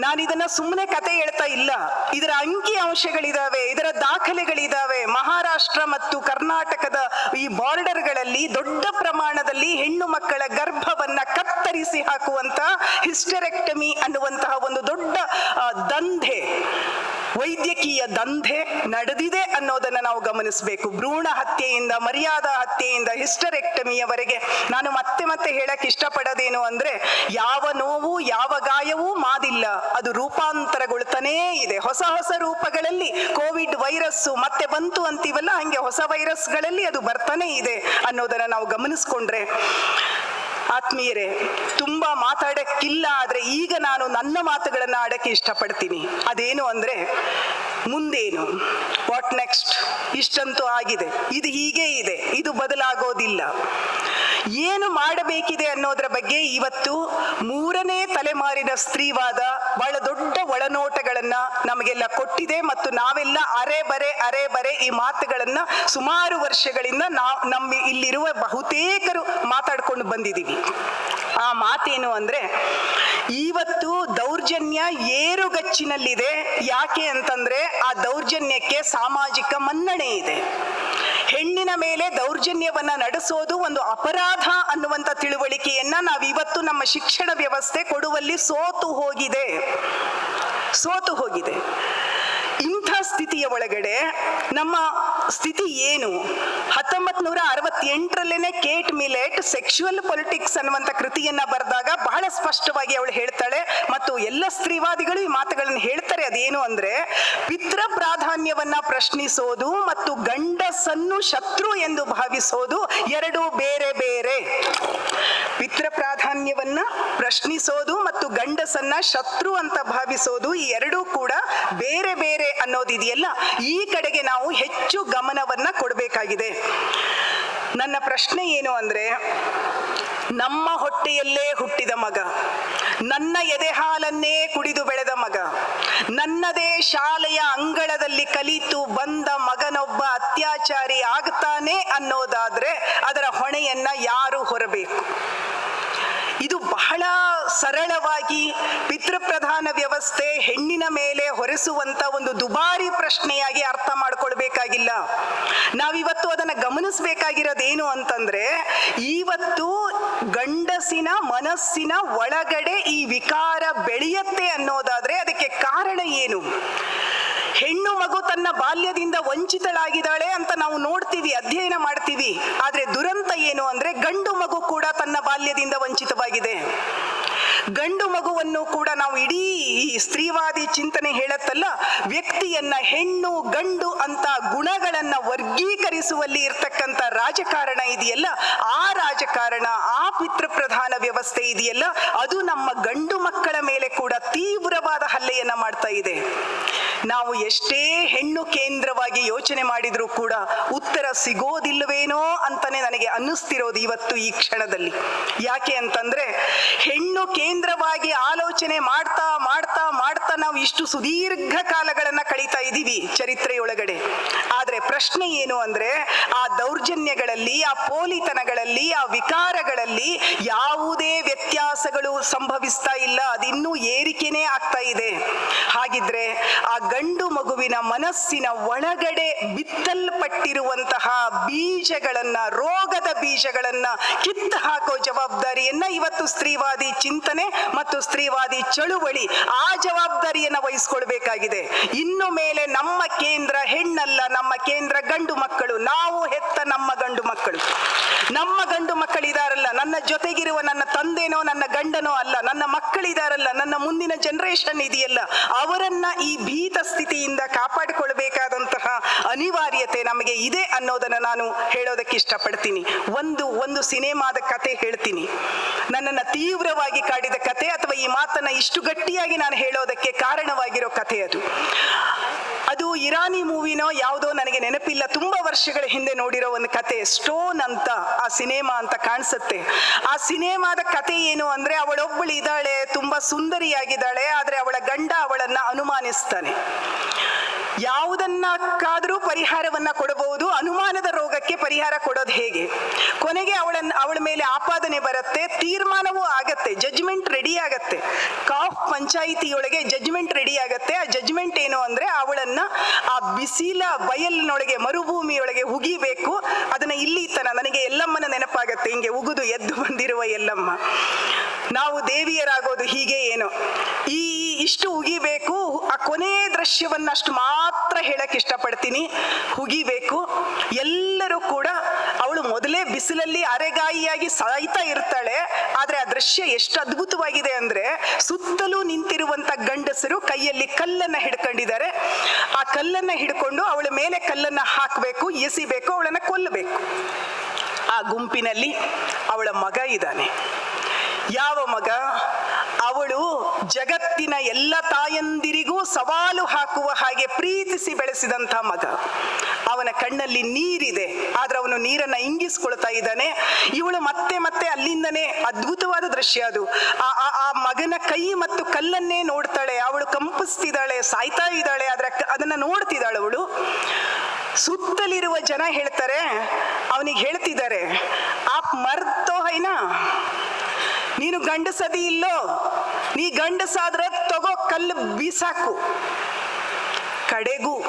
ನಾನಿದನ್ನ ಸುಮ್ಮನೆ ಕತೆ ಹೇಳ್ತಾ ಇಲ್ಲ, ಇದರ ಅಂಕಿ ಅಂಶಗಳಿದಾವೆ, ಇದರ ದಾಖಲೆಗಳಿದಾವೆ. ಮಹಾರಾಷ್ಟ್ರ ಮತ್ತು ಕರ್ನಾಟಕದ ಈ ಬಾರ್ಡರ್ಗಳಲ್ಲಿ ದೊಡ್ಡ ಪ್ರಮಾಣದಲ್ಲಿ ಹೆಣ್ಣು ಮಕ್ಕಳ ಗರ್ಭವನ್ನ ಕತ್ತರಿಸಿ ಹಾಕುವಂತಹ ಹಿಸ್ಟೆರೆಕ್ಟಮಿ ಅನ್ನುವಂತಹ ಒಂದು ದೊಡ್ಡ ದಂಧೆ ವೈದ್ಯಕೀಯ ದಂಧೆ ನಡೆದಿದೆ ಅನ್ನೋದನ್ನು ನಾವು ಗಮನಿಸಬೇಕು. ಭ್ರೂಣ ಹತ್ಯೆಯಿಂದ, ಮರ್ಯಾದಾ ಹತ್ಯೆಯಿಂದ, ಹಿಸ್ಟರೆಕ್ಟಮಿಯವರೆಗೆ. ನಾನು ಮತ್ತೆ ಮತ್ತೆ ಹೇಳಕ್ ಇಷ್ಟಪಡೋದೇನು ಅಂದ್ರೆ, ಯಾವ ನೋವು ಯಾವ ಗಾಯವೂ ಮಾದಿಲ್ಲ, ಅದು ರೂಪಾಂತರಗೊಳ್ತಾನೇ ಇದೆ. ಹೊಸ ಹೊಸ ರೂಪಗಳಲ್ಲಿ ಕೋವಿಡ್ ವೈರಸ್ಸು ಮತ್ತೆ ಬಂತು ಅಂತೀವಲ್ಲ, ಹಂಗೆ ಹೊಸ ವೈರಸ್ಗಳಲ್ಲಿ ಅದು ಬರ್ತಾನೆ ಇದೆ ಅನ್ನೋದನ್ನ ನಾವು ಗಮನಿಸ್ಕೊಂಡ್ರೆ, ಆತ್ಮೀಯರೇ, ತುಂಬಾ ಮಾತಾಡಕ್ಕಿಲ್ಲ, ಆದ್ರೆ ಈಗ ನಾನು ನನ್ನ ಮಾತುಗಳನ್ನ ಆಡಕ್ಕೆ ಇಷ್ಟಪಡ್ತೀನಿ. ಅದೇನು ಅಂದ್ರೆ, ಮುಂದೇನು, ವಾಟ್ ನೆಕ್ಸ್ಟ್? ಇಷ್ಟಂತೂ ಆಗಿದೆ, ಇದು ಹೀಗೆ ಇದೆ, ಇದು ಬದಲಾಗೋದಿಲ್ಲ. ಏನು ಮಾಡಬೇಕಿದೆ ಅನ್ನೋದ್ರ ಬಗ್ಗೆ ಇವತ್ತು 3ನೇ ತಲೆಮಾರಿನ ಸ್ತ್ರೀವಾದ ಬಹಳ ದೊಡ್ಡ ಒಳನೋಟಗಳನ್ನ ನಮಗೆಲ್ಲ ಕೊಟ್ಟಿದೆ. ಮತ್ತು ನಾವೆಲ್ಲ ಅರೆ ಬರೆ ಈ ಮಾತುಗಳನ್ನ ಸುಮಾರು ವರ್ಷಗಳಿಂದ ನಮ್ಮ ಇಲ್ಲಿರುವ ಬಹುತೇಕರು ಮಾತಾಡ್ಕೊಂಡು ಬಂದಿದ್ದೀವಿ. ಆ ಮಾತೇನು ಅಂದ್ರೆ, ಇವತ್ತು ದೌರ್ಜನ್ಯ ಏರುಗಚ್ಚಿನಲ್ಲಿದೆ. ಯಾಕೆ ಅಂತಂದ್ರೆ, ಆ ದೌರ್ಜನ್ಯಕ್ಕೆ ಸಾಮಾಜಿಕ ಮನ್ನಣೆ ಇದೆ. ಹೆಣ್ಣಿನ ಮೇಲೆ ದೌರ್ಜನ್ಯವನ್ನ ನಡೆಸೋದು ಒಂದು ಅಪರಾಧ ಅನ್ನುವಂಥ ತಿಳುವಳಿಕೆಯನ್ನ ನಾವಿವತ್ತು ನಮ್ಮ ಶಿಕ್ಷಣ ವ್ಯವಸ್ಥೆ ಕೊಡುವಲ್ಲಿ ಸೋತು ಹೋಗಿದೆ. ಇಂಥ ಸ್ಥಿತಿಯ ಒಳಗಡೆ ನಮ್ಮ ಸ್ಥಿತಿ ಏನು? 1968ರಲ್ಲೇನೆ ಕೇಟ್ ಮಿಲೆಟ್ ಸೆಕ್ಸುವಲ್ ಪೊಲಿಟಿಕ್ಸ್ ಅನ್ನುವಂಥ ಕೃತಿಯನ್ನ ಬರೆದಾಗ ಬಹಳ ಸ್ಪಷ್ಟವಾಗಿ ಅವಳು ಹೇಳ್ತಾಳೆ, ಮತ್ತು ಎಲ್ಲ ಸ್ತ್ರೀವಾದಿಗಳು ಈ ಮಾತುಗಳನ್ನು ಹೇಳ್ತಾರೆ. ಅದೇನು ಅಂದ್ರೆ, ಪಿತೃ ಪ್ರಾಧಾನ್ಯವನ್ನ ಪ್ರಶ್ನಿಸೋದು ಮತ್ತು ಗಂಡಸನ್ನು ಶತ್ರು ಎಂದು ಭಾವಿಸೋದು ಎರಡು ಬೇರೆ ಬೇರೆ. ಪಿತೃ ಪ್ರಾಧಾನ್ಯವನ್ನ ಪ್ರಶ್ನಿಸೋದು ಮತ್ತು ಗಂಡಸನ್ನ ಶತ್ರು ಅಂತ ಭಾವಿಸೋದು, ಈ ಎರಡೂ ಕೂಡ ಬೇರೆ ಬೇರೆ ಅನ್ನೋದಿದೆಯಲ್ಲ, ಈ ಕಡೆಗೆ ನಾವು ಹೆಚ್ಚು ಗಮನವನ್ನ ಕೊಡಬೇಕಾಗಿದೆ. ನನ್ನ ಪ್ರಶ್ನೆ ಏನು ಅಂದ್ರೆ, ನಮ್ಮ ಹೊಟ್ಟೆಯಲ್ಲೇ ಹುಟ್ಟಿದ ಮಗ, ನನ್ನ ಎದೆ ಹಾಲನ್ನೇ ಕುಡಿದು ಬೆಳೆದ ಮಗ, ನನ್ನದೇ ಶಾಲೆಯ ಅಂಗಳದಲ್ಲಿ ಕಲಿತು ಬಂದ ಮಗನೊಬ್ಬ ಅತ್ಯಾಚಾರಿ ಆಗ್ತಾನೆ ಅನ್ನೋದಾದ್ರೆ ಅದರ ಹೊಣೆಯನ್ನ ಯಾರು ಹೊರಬೇಕು? ಇದು ಬಹಳ ಸರಳವಾಗಿ ಪಿತೃಪ್ರಧಾನ ವ್ಯವಸ್ಥೆ ಹೆಣ್ಣಿನ ಮೇಲೆ ಹೊರಿಸುವಂತ ಒಂದು ದುಬಾರಿ ಪ್ರಶ್ನೆಯಾಗಿ ಅರ್ಥ ಮಾಡ್ಕೊಳ್ಬೇಕಾಗಿಲ್ಲ. ನಾವಿವತ್ತು ಅದನ್ನ ಗಮನಿಸಬೇಕಾಗಿರೋದೇನು ಅಂತಂದ್ರೆ, ಇವತ್ತು ಗಂಡಸಿನ ಮನಸ್ಸಿನ ಒಳಗಡೆ ಈ ವಿಕಾರ ಬೆಳೆಯತ್ತೆ ಅನ್ನೋದಾದ್ರೆ ಅದಕ್ಕೆ ಕಾರಣ ಏನು? ಹೆಣ್ಣು ಮಗು ತನ್ನ ಬಾಲ್ಯದಿಂದ ವಂಚಿತಳಾಗಿದ್ದಾಳೆ ಅಂತ ನಾವು ನೋಡ್ತೀವಿ, ಅಧ್ಯಯನ ಮಾಡ್ತೀವಿ. ಆದ್ರೆ ದುರಂತ ಏನು ಅಂದ್ರೆ, ಗಂಡು ಮಗು ಕೂಡ ತನ್ನ ಬಾಲ್ಯದಿಂದ ವಂಚಿತವಾಗಿದೆ. ಗಂಡು ಮಗುವನ್ನು ಕೂಡ ನಾವು ಇಡೀ ಈ ಸ್ತ್ರೀವಾದಿ ಚಿಂತನೆ ಹೇಳತ್ತಲ್ಲ, ವ್ಯಕ್ತಿಯನ್ನ ಹೆಣ್ಣು ಗಂಡು ಅಂತ ಗುಣಗಳನ್ನ ವರ್ಗೀಕರಿಸುವಲ್ಲಿ ಇರ್ತಕ್ಕಂಥ ರಾಜಕಾರಣ ಇದೆಯಲ್ಲ, ಆ ರಾಜಕಾರಣ, ಆ ಪಿತೃಪ್ರಧಾನ ವ್ಯವಸ್ಥೆ ಇದೆಯಲ್ಲ, ಅದು ನಮ್ಮ ಗಂಡು ಮಕ್ಕಳ ಮೇಲೆ ಕೂಡ ತೀವ್ರವಾದ ಹಲ್ಲೆಯನ್ನ ಮಾಡ್ತಾ ಇದೆ. ನಾವು ಎಷ್ಟೇ ಹೆಣ್ಣು ಕೇಂದ್ರವಾಗಿ ಯೋಚನೆ ಮಾಡಿದ್ರೂ ಕೂಡ ಉತ್ತರ ಸಿಗೋದಿಲ್ಲವೇನೋ ಅಂತಾನೆ ನನಗೆ ಅನ್ನಿಸ್ತಿರೋದು ಇವತ್ತು ಈ ಕ್ಷಣದಲ್ಲಿ. ಯಾಕೆ ಅಂತಂದ್ರೆ, ಹೆಣ್ಣು ಕೇಂದ್ರವಾಗಿ ಆಲೋಚನೆ ಮಾಡ್ತಾ ಮಾಡ್ತಾ ಮಾಡ್ತಾ ನಾವು ಇಷ್ಟು ಸುದೀರ್ಘ ಕಾಲಗಳನ್ನ ಕಳೀತಾ ಇದ್ದೀವಿ ಚರಿತ್ರೆಯೊಳಗಡೆ. ಆದ್ರೆ ಪ್ರಶ್ನೆ ಏನು ಅಂದ್ರೆ, ಆ ದೌರ್ಜನ್ಯಗಳಲ್ಲಿ, ಆ ಪೋಲಿತನಗಳಲ್ಲಿ, ಆ ವಿಕಾರಗಳಲ್ಲಿ ಯಾವುದೇ ವ್ಯತ್ಯಾಸಗಳು ಸಂಭವಿಸ್ತಾ ಇಲ್ಲ, ಅದಿನ್ನೂ ಏರಿಕೆನೇ ಆಗ್ತಾ ಇದೆ. ಹಾಗಿದ್ರೆ ಆ ಗಂಡು ಮಗುವಿನ ಮನಸ್ಸಿನ ಒಳಗಡೆ ಬಿತ್ತಲ್ಪಟ್ಟಿರುವಂತಹ ಬೀಜಗಳನ್ನ, ರೋಗದ ಬೀಜಗಳನ್ನ ಕಿತ್ತು ಹಾಕೋ ಜವಾಬ್ದಾರಿಯನ್ನ ಇವತ್ತು ಸ್ತ್ರೀವಾದಿ ಚಿಂತನೆ ಮತ್ತು ಸ್ತ್ರೀವಾದಿ ಚಳುವಳಿ ಆ ಜವಾಬ್ದಾರಿಯನ್ನ ವಹಿಸ್ಕೊಳ್ಬೇಕಾಗಿದೆ. ಇನ್ನು ಮೇಲೆ ನಮ್ಮ ಕೇಂದ್ರ ಹೆಣ್ಣಲ್ಲ, ನಮ್ಮ ಕೇಂದ್ರ ಗಂಡು ಮಕ್ಕಳು. ನಾವು ಹೆತ್ತ ನಮ್ಮ ಗಂಡು ಮಕ್ಕಳು. ನಮ್ಮ ಗಂಡು ಮಕ್ಕಳಿದಾರಲ್ಲ, ನನ್ನ ಜೊತೆಗಿರುವ ನನ್ನ ತಂದೆನೋ ನನ್ನ ಗಂಡನೋ ಅಲ್ಲ, ನನ್ನ ಮಕ್ಕಳಿದಾರಲ್ಲ, ನನ್ನ ಮುಂದಿನ ಜನರೇಷನ್ ಇದೆಯಲ್ಲ, ಅವರನ್ನ ಈ ಭೀತ ಸ್ಥಿತಿಯಿಂದ ಕಾಪಾಡಿಕೊಳ್ಬೇಕಾದಂತಹ ಅನಿವಾರ್ಯತೆ ನಮಗೆ ಇದೆ ಅನ್ನೋದನ್ನ ನಾನು ಹೇಳೋದಕ್ಕೆ ಇಷ್ಟಪಡ್ತೀನಿ. ಒಂದು ಸಿನಿಮಾದ ಕತೆ ಹೇಳ್ತೀನಿ, ನನ್ನನ್ನು ತೀವ್ರವಾಗಿ ಕಾಡಿದ ಕತೆ, ಅಥವಾ ಈ ಮಾತನ್ನ ಇಷ್ಟು ಗಟ್ಟಿಯಾಗಿ ನಾನು ಹೇಳೋದಕ್ಕೆ ಕಾರಣವಾಗಿರೋ ಕತೆ ಅದು ಇರಾನಿ ಮೂವಿನೋ ಯಾವುದೋ ನನಗೆ ನೆನಪಿಲ್ಲ, ತುಂಬಾ ವರ್ಷಗಳ ಹಿಂದೆ ನೋಡಿರೋ ಒಂದು ಕತೆ. ಸ್ಟೋನ್ ಅಂತ ಆ ಸಿನಿಮಾ ಅಂತ ಕಾಣಿಸುತ್ತೆ. ಆ ಸಿನಿಮಾದ ಕತೆ ಏನು ಅಂದ್ರೆ, ಅವಳೊಬ್ಬಳು ಇದ್ದಾಳೆ, ತುಂಬಾ ಸುಂದರಿಯಾಗಿದ್ದಾಳೆ, ಆದ್ರೆ ಅವಳ ಗಂಡ ಅವಳನ್ನ ಅನುಮಾನಿಸ್ತಾನೆ. ಯಾವುದನ್ನಕ್ಕಾದ್ರೂ ಪರಿಹಾರವನ್ನ ಕೊಡಬಹುದು, ಅನುಮಾನದ ರೋಗಕ್ಕೆ ಪರಿಹಾರ ಕೊಡೋದು ಹೇಗೆ? ಕೊನೆಗೆ ಅವಳ ಮೇಲೆ ಆಪಾದನೆ ಬರುತ್ತೆ, ತೀರ್ಮಾನವೂ ಆಗತ್ತೆ, ಜಡ್ಜ್ಮೆಂಟ್ ರೆಡಿ ಆಗತ್ತೆ. ಕಾಫ್ ಪಂಚಾಯಿತಿಯೊಳಗೆ ಜಡ್ಜ್ಮೆಂಟ್ ರೆಡಿ ಆಗತ್ತೆ. ಆ ಜಡ್ಜ್ಮೆಂಟ್ ಏನು ಅಂದ್ರೆ, ಅವಳನ್ನ ಆ ಬಿಸಿಲ ಬಯಲಿನೊಳಗೆ, ಮರುಭೂಮಿಯೊಳಗೆ ಉಗಿಬೇಕು. ಅದನ್ನ ಇಲ್ಲಿ ನನಗೆ ಎಲ್ಲಮ್ಮನ ನೆನಪಾಗತ್ತೆ, ಹಿಂಗೆ ಉಗಿದು ಎದ್ದು ಬಂದಿರುವ ಎಲ್ಲಮ್ಮ. ನಾವು ದೇವಿಯರಾಗೋದು ಹೀಗೆ ಏನೋ, ಇಷ್ಟು ಉಗಿಬೇಕು, ಆ ಕೊನೆ ದೃಶ್ಯವನ್ನಷ್ಟು ಮಾತ್ರ ಹೇಳಕ್ ಇಷ್ಟಪಡ್ತೀನಿ. ಹುಗಿಬೇಕು. ಎಲ್ಲರೂ ಕೂಡ, ಅವಳು ಮೊದಲೇ ಬಿಸಿಲಲ್ಲಿ ಅರೆಗಾಯಿಯಾಗಿ ಸಾಯ್ತಾ ಇರ್ತಾಳೆ. ಆದ್ರೆ ಆ ದೃಶ್ಯ ಎಷ್ಟು ಅದ್ಭುತವಾಗಿದೆ ಅಂದ್ರೆ, ಸುತ್ತಲೂ ನಿಂತಿರುವಂತ ಗಂಡಸರು ಕೈಯಲ್ಲಿ ಕಲ್ಲನ್ನ ಹಿಡ್ಕೊಂಡಿದ್ದಾರೆ. ಆ ಕಲ್ಲನ್ನ ಹಿಡ್ಕೊಂಡು ಅವಳ ಮೇಲೆ ಕಲ್ಲನ್ನ ಹಾಕಬೇಕು, ಎಸಿಬೇಕು, ಅವಳನ್ನ ಕೊಲ್ಲಬೇಕು. ಆ ಗುಂಪಿನಲ್ಲಿ ಅವಳ ಮಗ ಇದ್ದಾನೆ. ಯಾವ ಮಗ? ಅವಳು ಜಗತ್ತಿನ ಎಲ್ಲ ತಾಯಂದಿರಿಗೂ ಸವಾಲು ಹಾಕುವ ಹಾಗೆ ಪ್ರೀತಿಸಿ ಬೆಳೆಸಿದಂಥ ಮಗ. ಅವನ ಕಣ್ಣಲ್ಲಿ ನೀರಿದೆ, ಆದ್ರೆ ಅವನು ನೀರನ್ನ ಇಂಗಿಸ್ಕೊಳ್ತಾ ಇದ್ದಾನೆ. ಇವಳು ಮತ್ತೆ ಮತ್ತೆ ಅಲ್ಲಿಂದನೇ, ಅದ್ಭುತವಾದ ದೃಶ್ಯ ಅದು. ಆ ಮಗನ ಕೈ ಮತ್ತು ಕಲ್ಲನ್ನೇ ನೋಡ್ತಾಳೆ. ಅವಳು ಕಂಪಿಸ್ತಿದ್ದಾಳೆ, ಸಾಯ್ತಾ ಇದ್ದಾಳೆ, ಆದ್ರೆ ಅದನ್ನ ನೋಡ್ತಿದ್ದಾಳೆ ಅವಳು. ಸುತ್ತಲಿರುವ ಜನ ಹೇಳ್ತಾರೆ, ಅವನಿಗೆ ಹೇಳ್ತಿದ್ದಾರೆ, ಆಪ್ ಮರ್ತೋ ಹೈನಾ, ನೀನು ಗಂಡಸದಿ ಇಲ್ಲೋ, ನೀ ಗಂಡಸಾದ್ರೆ ತಗೋ ಕಲ್ಲು ಬೀಸಾಕು. ಕಡೆಗೂ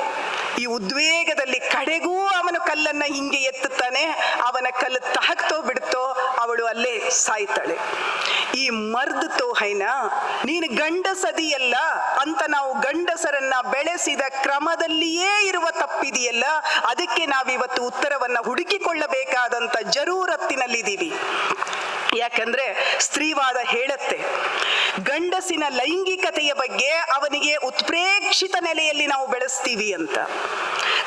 ಈ ಉದ್ವೇಗದಲ್ಲಿ ಕಡೆಗೂ ಅವನು ಕಲ್ಲನ್ನ ಹಿಂಗೆ ಎತ್ತುತ್ತಾನೆ. ಅವನ ಕಲ್ಲು ತಹಕ್ತೋ ಬಿಡ್ತೋ, ಅವಳು ಅಲ್ಲೇ ಸಾಯ್ತಾಳೆ. ಈ ಮರ್ದತೋ ಹೈನಾ, ನೀನು ಗಂಡಸದಿಯಲ್ಲ ಅಂತ ನಾವು ಗಂಡಸರನ್ನ ಬೆಳೆಸಿದ ಕ್ರಮದಲ್ಲಿಯೇ ಇರುವ ತಪ್ಪಿದೆಯಲ್ಲ, ಅದಕ್ಕೆ ನಾವಿವತ್ತು ಉತ್ತರವನ್ನ ಹುಡುಕಿಕೊಳ್ಳಬೇಕಾದಂತ ಜರೂರತ್ತಿನಲ್ಲಿದ್ದೀವಿ. ಯಾಕಂದ್ರೆ ಸ್ತ್ರೀವಾದ ಹೇಳುತ್ತೆ, ಗಂಡಸಿನ ಲೈಂಗಿಕತೆಯ ಬಗ್ಗೆ ಅವನಿಗೆ ಉತ್ಪ್ರೇಕ್ಷಿತ ನೆಲೆಯಲ್ಲಿ ನಾವು ಬೆಳೆಸ್ತೀವಿ ಅಂತ.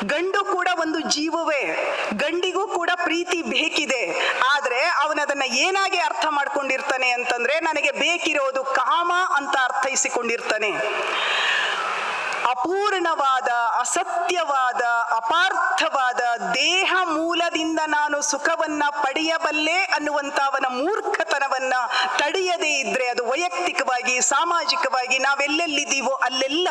ಗಂಡು ಕೂಡ ಒಂದು ಜೀವವೇ, ಗಂಡಿಗೂ ಕೂಡ ಪ್ರೀತಿ ಬೇಕಿದೆ. ಆದ್ರೆ ಅವನದನ್ನ ಏನಾಗಿ ಅರ್ಥ ಮಾಡ್ಕೊಂಡಿರ್ತಾನೆ ಅಂತಂದ್ರೆ, ನನಗೆ ಬೇಕಿರೋದು ಕಾಮ ಅಂತ ಅರ್ಥೈಸಿಕೊಂಡಿರ್ತಾನೆ. ಅಪೂರ್ಣವಾದ, ಅಸತ್ಯವಾದ, ಅಪಾರ್ಥವಾದ ದೇಹ ಮೂಲದಿಂದ ನಾನು ಸುಖವನ್ನ ಪಡೆಯಬಲ್ಲೆ ಅನ್ನುವಂತ ಅವನ ಮೂರ್ಖತನವನ್ನ ತಡೆಯದೇ ಇದ್ರೆ, ಅದು ವೈಯಕ್ತಿಕವಾಗಿ, ಸಾಮಾಜಿಕವಾಗಿ ನಾವೆಲ್ಲೆಲ್ಲಿದ್ದೀವೋ ಅಲ್ಲೆಲ್ಲ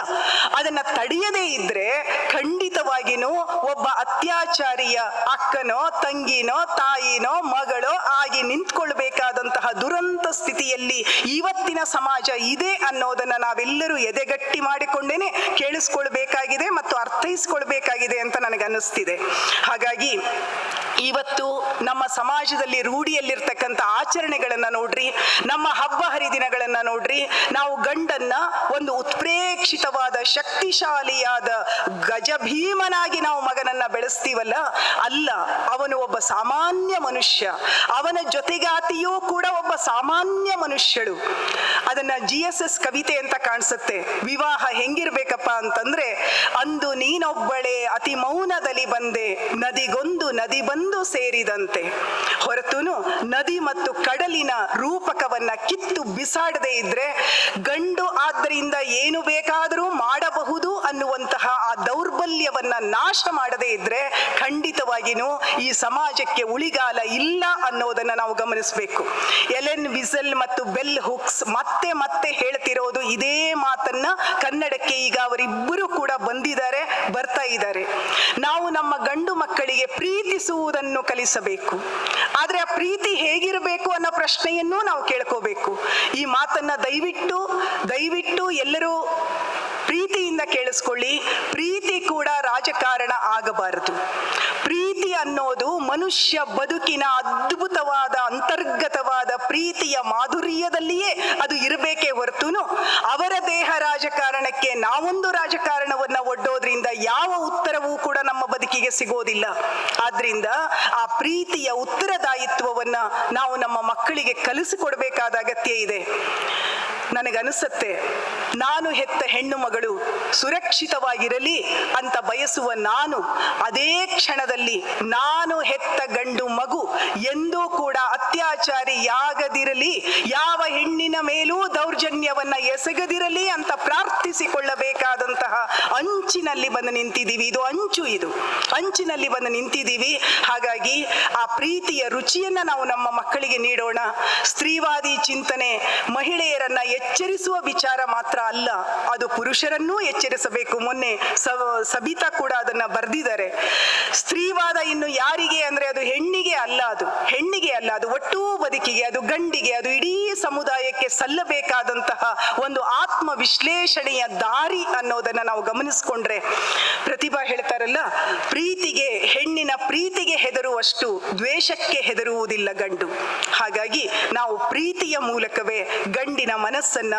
ಅದನ್ನ ತಡೆಯದೇ ಇದ್ರೆ, ಖಂಡಿತವಾಗಿನೂ ಒಬ್ಬ ಅತ್ಯಾಚಾರಿಯ ಅಕ್ಕನೋ, ತಂಗಿನೋ, ತಾಯಿನೋ, ಮಗಳೋ ಆಗಿ ನಿಂತ್ಕೊಳ್ಬೇಕಾದಂತಹ ದುರಂತ ಸ್ಥಿತಿಯಲ್ಲಿ ಇವತ್ತಿನ ಸಮಾಜ ಇದೆ ಅನ್ನೋದನ್ನ ನಾವೆಲ್ಲರೂ ಎದೆಗಟ್ಟಿ ಮಾಡಿಕೊಂಡೇನೆ ಕೇಳಿಸ್ಕೊಳ್ಬೇಕಾಗಿದೆ ಮತ್ತು ಅರ್ಥೈಸ್ಕೊಳ್ಬೇಕಾಗಿದೆ ಅಂತ ನನಗನ್ನಿಸ್ತಿದೆ. ಹಾಗಾಗಿ ಇವತ್ತು ನಮ್ಮ ಸಮಾಜದಲ್ಲಿ ರೂಢಿಯಲ್ಲಿರ್ತಕ್ಕಂಥ ಆಚರಣೆಗಳನ್ನ ನೋಡ್ರಿ, ನಮ್ಮ ಹಬ್ಬ ಹರಿದಿನಗಳನ್ನ ನೋಡ್ರಿ, ನಾವು ಗಂಡನ್ನ ಒಂದು ಉತ್ಪ್ರೇಕ್ಷಿತವಾದ, ಶಕ್ತಿಶಾಲಿಯಾದ ಗಜಭೀಮನಾಗಿ ನಾವು ಮಗನನ್ನ ಬೆಳೆಸ್ತೀವಲ್ಲ, ಅಲ್ಲ, ಅವನು ಒಬ್ಬ ಸಾಮಾನ್ಯ ಮನುಷ್ಯ. ಅವನ ಜೊತೆಗಾತಿಯೂ ಕೂಡ ಒಬ್ಬ ಸಾಮಾನ್ಯ ಮನುಷ್ಯಳು. ಅದನ್ನ GSS ಕವಿತೆ ಅಂತ ಕಾಣಿಸುತ್ತೆ. ವಿವಾಹ ಹೆಂಗಿರ್ಬೇಕಪ್ಪ ಅಂತಂದ್ರೆ, ಅಂದು ನೀನೊಬ್ಬಳೆ ಅತಿ ಮೌನದಲ್ಲಿ ಬಂದೆ, ನದಿಗೊಂದು ನದಿ ಬಂದು ಸೇರಿದಂತೆ. ಹೊರತುನು ನದಿ ಮತ್ತು ಕಡಲಿನ ರೂಪಕವನ್ನ ಕಿತ್ತು ಬಿಸಾಡದೆ ಇದ್ರೆ, ಗಂಡು ಆದ್ದರಿಂದ ಏನು ಬೇಕಾದರೂ ಮಾಡಬಹುದು ಅನ್ನುವಂತಹ ಆ ದೌರ್ಬಲ್ಯವನ್ನ ನಾಶ ಮಾಡದೇ ಇದ್ರೆ, ಖಂಡಿತವಾಗಿನೂ ಈ ಸಮಾಜಕ್ಕೆ ಉಳಿಗಾಲ ಇಲ್ಲ ಅನ್ನೋದನ್ನ ನಾವು ಗಮನಿಸಬೇಕು. ಎಲೆನ್ ವಿಸೆಲ್ ಮತ್ತು ಬೆಲ್ ಹುಕ್ಸ್ ಮತ್ತೆ ಮತ್ತೆ ಹೇಳ್ತಿರೋದು ಇದೇ ಮಾತನ್ನ. ಕನ್ನಡಕ್ಕೆ ಈಗ ಅವರಿಬ್ಬರು ಕೂಡ ಬಂದಿದ್ದಾರೆ, ಬರ್ತಾ ಇದ್ದಾರೆ. ನಾವು ನಮ್ಮ ಗಂಡು ಮಕ್ಕಳಿಗೆ ಪ್ರೀತಿಸುವುದನ್ನು ಕಲಿಸಬೇಕು. ಆದ್ರೆ ಆ ಪ್ರೀತಿ ಹೇಗಿರಬೇಕು ಅನ್ನೋ ಪ್ರಶ್ನೆಯನ್ನೂ ನಾವು ಕೇಳ್ಕೋಬೇಕು. ಈ ಮಾತನ್ನ ದಯವಿಟ್ಟು ಎಲ್ಲರೂ ಪ್ರೀತಿಯಿಂದ ಕೇಳಿಸ್ಕೊಳ್ಳಿ. ಪ್ರೀತಿ ಕೂಡ ರಾಜಕಾರಣ ಆಗಬಾರದು. ಪ್ರೀತಿ ಅನ್ನೋದು ಮನುಷ್ಯ ಬದುಕಿನ ಅದ್ಭುತವಾದ, ಅಂತರ್ಗತವಾದ ಪ್ರೀತಿಯ ಮಾಧುರ್ಯದಲ್ಲಿಯೇ ಅದು ಇರಬೇಕೇ ಹೊರತುನು ಅವರ ದೇಹ ರಾಜಕಾರಣಕ್ಕೆ ನಾವೊಂದು ರಾಜಕಾರಣವನ್ನ ಒಡ್ಡೋದ್ರಿಂದ ಯಾವ ಉತ್ತರವೂ ಕೂಡ ನಮ್ಮ ಬದುಕಿಗೆ ಸಿಗೋದಿಲ್ಲ. ಆದ್ರಿಂದ ಆ ಪ್ರೀತಿಯ ಉತ್ತರದಾಯಿತ್ವವನ್ನ ನಾವು ನಮ್ಮ ಮಕ್ಕಳಿಗೆ ಕಲಿಸಿಕೊಡ್ಬೇಕಾದ ಅಗತ್ಯ ಇದೆ. ನನಗನ್ನಿಸುತ್ತೆ, ನಾನು ಹೆತ್ತ ಹೆಣ್ಣು ಮಗಳು ಸುರಕ್ಷಿತವಾಗಿರಲಿ ಅಂತ ಬಯಸುವ ನಾನು, ಅದೇ ಕ್ಷಣದಲ್ಲಿ ನಾನು ಹೆತ್ತ ಗಂಡು ಮಗು ಎಂದೂ ಕೂಡ ಅತ್ಯಾಚಾರಿಯಾಗದಿರಲಿ, ಯಾವ ಹೆಣ್ಣಿನ ಮೇಲೂ ದೌರ್ಜನ್ಯವನ್ನ ಎಸಗದಿರಲಿ ಅಂತ ಪ್ರಾರ್ಥಿಸಿಕೊಳ್ಳಬೇಕಾದಂತಹ ಅಂಚಿನಲ್ಲಿ ಬಂದು ನಿಂತಿದ್ದೀವಿ. ಇದು ಅಂಚಿನಲ್ಲಿ ಬಂದು ನಿಂತಿದ್ದೀವಿ. ಹಾಗಾಗಿ ಆ ಪ್ರೀತಿಯ ರುಚಿಯನ್ನ ನಾವು ನಮ್ಮ ಮಕ್ಕಳಿಗೆ ನೀಡೋಣ. ಸ್ತ್ರೀವಾದಿ ಚಿಂತನೆ ಮಹಿಳೆಯರನ್ನ ಎಚ್ಚರಿಸುವ ವಿಚಾರ ಮಾತ್ರ ಅಲ್ಲ, ಅದು ಪುರುಷರನ್ನೂ ಎಚ್ಚರಿಸಬೇಕು. ಮೊನ್ನೆ ಸಬಿತಾ ಕೂಡ ಅದನ್ನ ಬರೆದಿದ್ದಾರೆ. ಸ್ತ್ರೀವಾದ ಇನ್ನು ಯಾರಿಗೆ ಅಂದ್ರೆ, ಅದು ಹೆಣ್ಣಿಗೆ ಅಲ್ಲ, ಅದು ಒಟ್ಟೂ ಬದುಕಿಗೆ, ಅದು ಗಂಡಿಗೆ, ಅದು ಇಡೀ ಸಮುದಾಯಕ್ಕೆ ಸಲ್ಲಬೇಕಾದಂತಹ ಒಂದು ಆತ್ಮ ವಿಶ್ಲೇಷಣೆಯ ದಾರಿ ಅನ್ನೋದನ್ನ ನಾವು ಗಮನಿಸ್ಕೊಂಡ್ರೆ, ಪ್ರತಿಭಾ ಹೇಳ್ತಾರಲ್ಲ, ಹೆಣ್ಣಿನ ಪ್ರೀತಿಗೆ ಹೆದರುವಷ್ಟು ದ್ವೇಷಕ್ಕೆ ಹೆದರುವುದಿಲ್ಲ ಗಂಡು. ಹಾಗಾಗಿ ನಾವು ಪ್ರೀತಿಯ ಮೂಲಕವೇ ಗಂಡಿನ ಮನಸ್ಸನ್ನ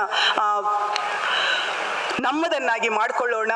ನಮ್ಮದನ್ನಾಗಿ ಮಾಡಿಕೊಳ್ಳೋಣ.